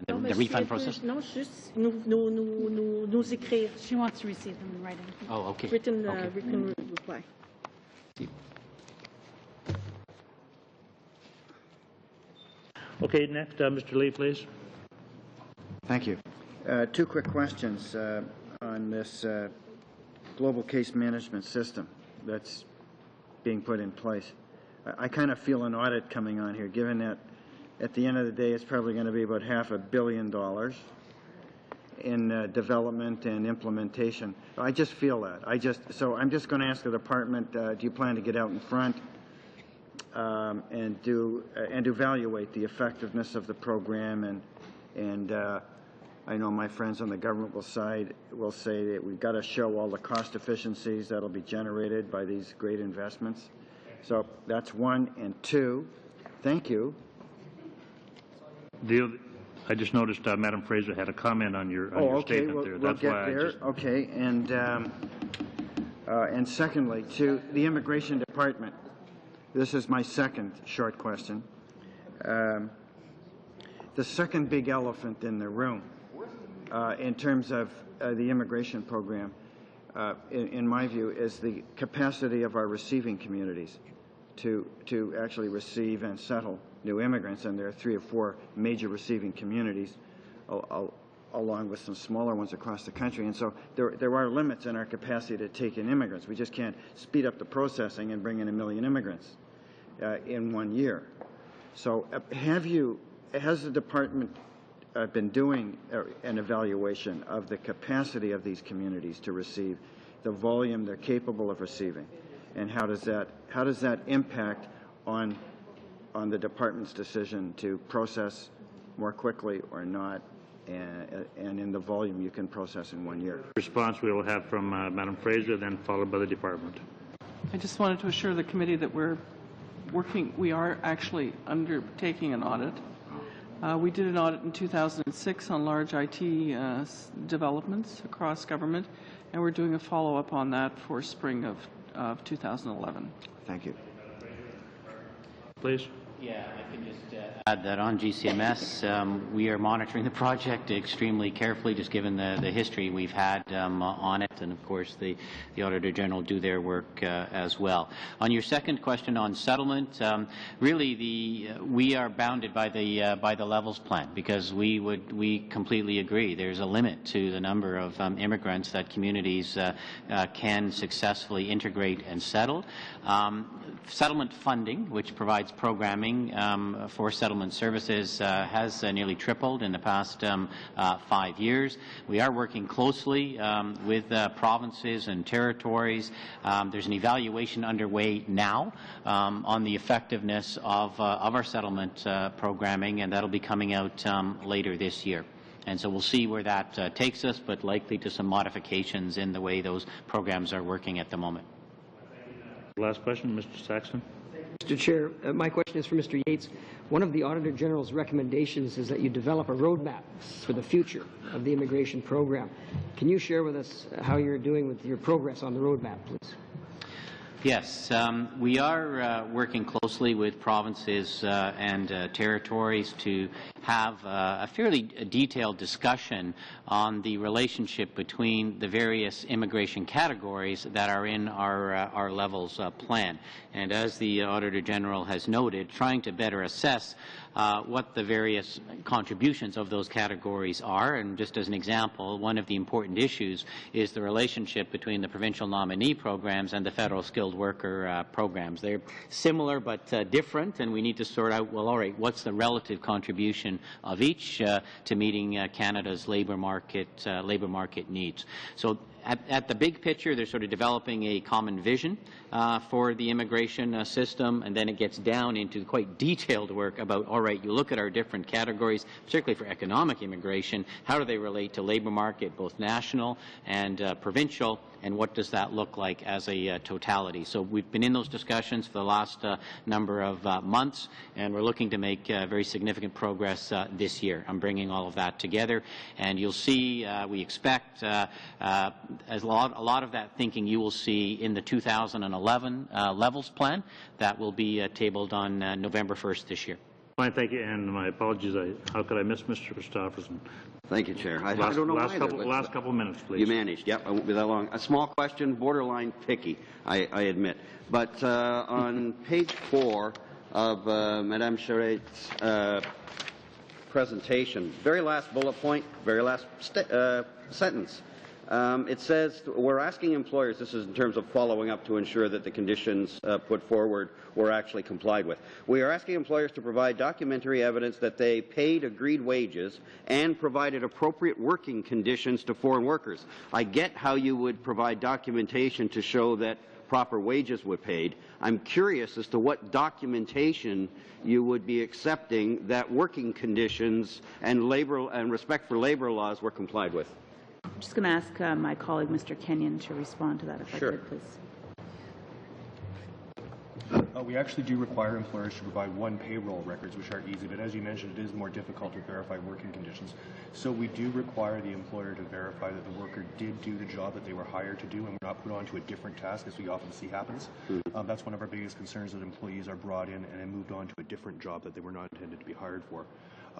The refund process? No, just nous écrire. She wants to receive them in writing. Oh, okay. Written reply. Okay, next, Mr. Lee, please. Thank you. Two quick questions on this global case management system that's being put in place. I kind of feel an audit coming on here, given that at the end of the day it's probably going to be about $500 million in development and implementation. I just feel that. So I'm just going to ask the department, do you plan to get out in front and evaluate the effectiveness of the program? And I know my friends on the government side will say that we've got to show all the cost efficiencies that will be generated by these great investments. So that's one. And two, thank you. I just noticed Madam Fraser had a comment on your statement there. That's we'll why get there. Okay, and secondly, to the Immigration Department, this is my second short question. The second big elephant in the room in terms of the immigration program, in my view, is the capacity of our receiving communities to actually receive and settle new immigrants. And there are 3 or 4 major receiving communities, along with some smaller ones across the country. And so there are limits in our capacity to take in immigrants. We just can't speed up the processing and bring in 1 million immigrants in 1 year. So has the department been doing an evaluation of the capacity of these communities to receive the volume they're capable of receiving? And how does that impact on the department's decision to process more quickly or not, and in the volume you can process in 1 year? Response we will have from Madam Fraser, then followed by the department. I just wanted to assure the committee that we're we are actually undertaking an audit. We did an audit in 2006 on large IT developments across government, and we're doing a follow-up on that for spring of 2011. Thank you. Please. Yeah, I can just add that on GCMS, we are monitoring the project extremely carefully, just given the history we've had on it, and of course the Auditor General do their work as well. On your second question on settlement, really we are bounded by the levels plan, because we completely agree there's a limit to the number of immigrants that communities can successfully integrate and settle. Settlement funding, which provides programming for settlement services, has nearly tripled in the past 5 years. We are working closely with provinces and territories. There's an evaluation underway now on the effectiveness of our settlement programming, and that'll be coming out later this year. And so we'll see where that takes us, but likely to some modifications in the way those programs are working at the moment. Last question, Mr. Saxton. Mr. Chair, my question is for Mr. Yates. One of the Auditor General's recommendations is that you develop a roadmap for the future of the immigration program. Can you share with us how you're doing with your progress on the roadmap, please? Yes, we are working closely with provinces and territories to have a fairly detailed discussion on the relationship between the various immigration categories that are in our levels plan. And as the Auditor General has noted, trying to better assess what the various contributions of those categories are. And just as an example, one of the important issues is the relationship between the provincial nominee programs and the federal skilled worker programs. They're similar but different, and we need to sort out, well, all right, what's the relative contribution of each to meeting Canada's labor market needs. So at the big picture, they're sort of developing a common vision for the immigration system, and then it gets down into quite detailed work about, all right, you look at our different categories, particularly for economic immigration, how do they relate to labor market, both national and provincial, and what does that look like as a totality? So we've been in those discussions for the last number of months, and we're looking to make very significant progress this year. I'm bringing all of that together, and you'll see, we expect, a lot of that thinking you will see in the 2011 levels plan that will be tabled on November 1st this year. Fine, thank you, and my apologies. How could I miss Mr. Christopherson? Thank you, Chair. I don't know last couple of minutes, please. You managed. Yep, I won't be that long. A small question, borderline picky, I admit. But on page 4 of Madame Charret's presentation, very last bullet point, very last sentence. It says, we're asking employers, this is in terms of following up to ensure that the conditions put forward were actually complied with. We are asking employers to provide documentary evidence that they paid agreed wages and provided appropriate working conditions to foreign workers. I get how you would provide documentation to show that proper wages were paid. I'm curious as to what documentation you would be accepting that working conditions and respect for labor laws were complied with. I'm just going to ask my colleague, Mr. Kenyon, to respond to that, if I could, please. We actually do require employers to provide one payroll records, which are easy, but as you mentioned, it is more difficult to verify working conditions. So we do require the employer to verify that the worker did do the job that they were hired to do and were not put onto a different task, as we often see happens. That's one of our biggest concerns, that employees are brought in and then moved on to a different job that they were not intended to be hired for.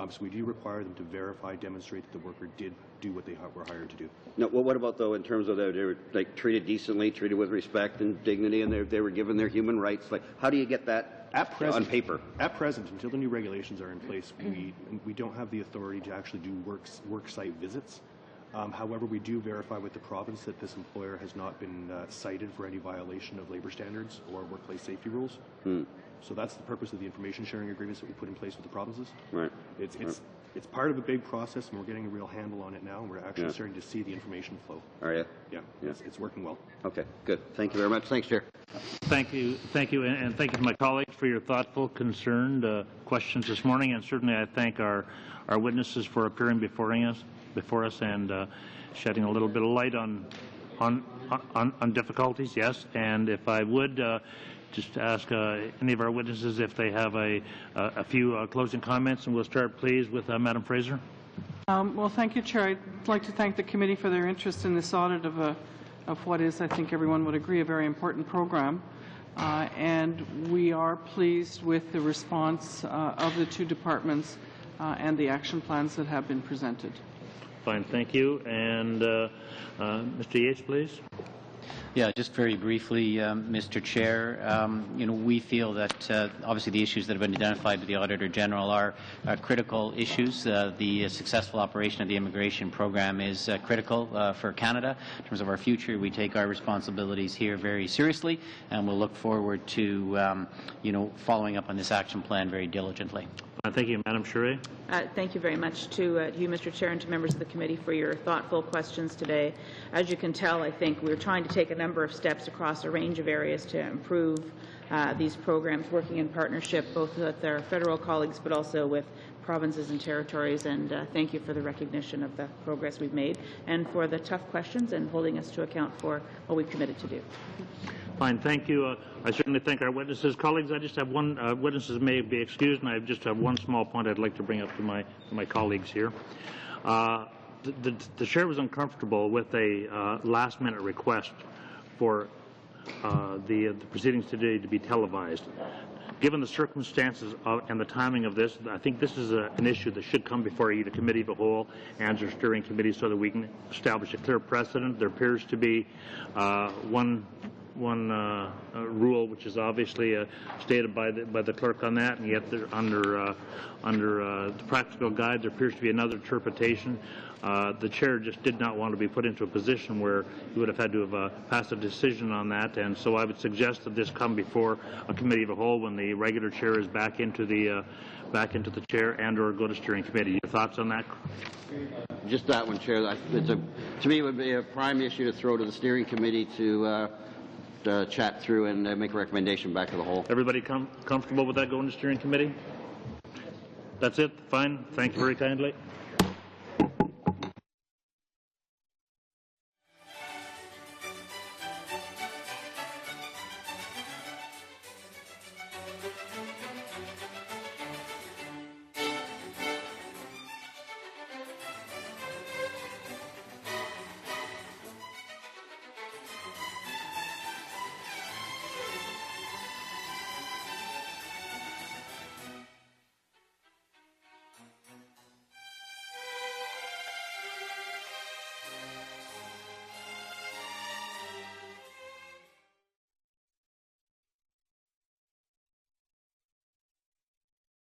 So we do require them to verify, demonstrate that the worker did do what they were hired to do. No, well, what about, though, in terms of they were treated decently, treated with respect and dignity, and they were given their human rights? Like, how do you get that on paper? At present, until the new regulations are in place, we don't have the authority to actually do work site visits. However, we do verify with the province that this employer has not been cited for any violation of labor standards or workplace safety rules. So that's the purpose of the information sharing agreements that we put in place with the provinces. Right. It's part of a big process, and we're getting a real handle on it now, and we're actually starting to see the information flow. Are you? Yeah. It's working well. Okay, good. Thank you very much. Thanks, Chair. Thank you, and thank you to my colleagues for your thoughtful, concerned questions this morning, and certainly I thank our witnesses for appearing before us and shedding a little bit of light on difficulties. Yes, and if I would, just ask any of our witnesses if they have a few closing comments, and we'll start, please, with Madam Fraser. Well, thank you, Chair. I'd like to thank the committee for their interest in this audit of what is, I think everyone would agree, a very important program. And we are pleased with the response of the two departments and the action plans that have been presented. Fine, thank you. And Mr. Yates, please. Yeah, just very briefly, Mr. Chair, we feel that obviously the issues that have been identified by the Auditor General are critical issues. The successful operation of the immigration program is critical for Canada. In terms of our future, we take our responsibilities here very seriously, and we'll look forward to, following up on this action plan very diligently. Thank you. Madam Charest. Thank you very much to you, Mr. Chair, and to members of the committee for your thoughtful questions today. As you can tell, I think we're trying to take a number of steps across a range of areas to improve these programs, working in partnership both with our federal colleagues but also with provinces and territories, and thank you for the recognition of the progress we've made and for the tough questions and holding us to account for what we've committed to do. Fine, thank you. I certainly thank our witnesses. Colleagues, I just have one, witnesses may be excused, and I just have one small point I'd like to bring up to my colleagues here. The chair was uncomfortable with a last-minute request for the proceedings today to be televised. Given the circumstances and the timing of this, I think this is an issue that should come before either committee of the whole and or steering committee so that we can establish a clear precedent. There appears to be one rule which is obviously stated by the clerk on that, and yet under the practical guide there appears to be another interpretation. The chair just did not want to be put into a position where he would have had to have passed a decision on that, and so I would suggest that this come before a committee of the whole when the regular chair is back into the chair and or go to steering committee. Your thoughts on that? Just that one, Chair. To me, it would be a prime issue to throw to the steering committee to chat through and make a recommendation back to the whole. Everybody comfortable with that going to steering committee? That's it? Fine. Thank you very kindly.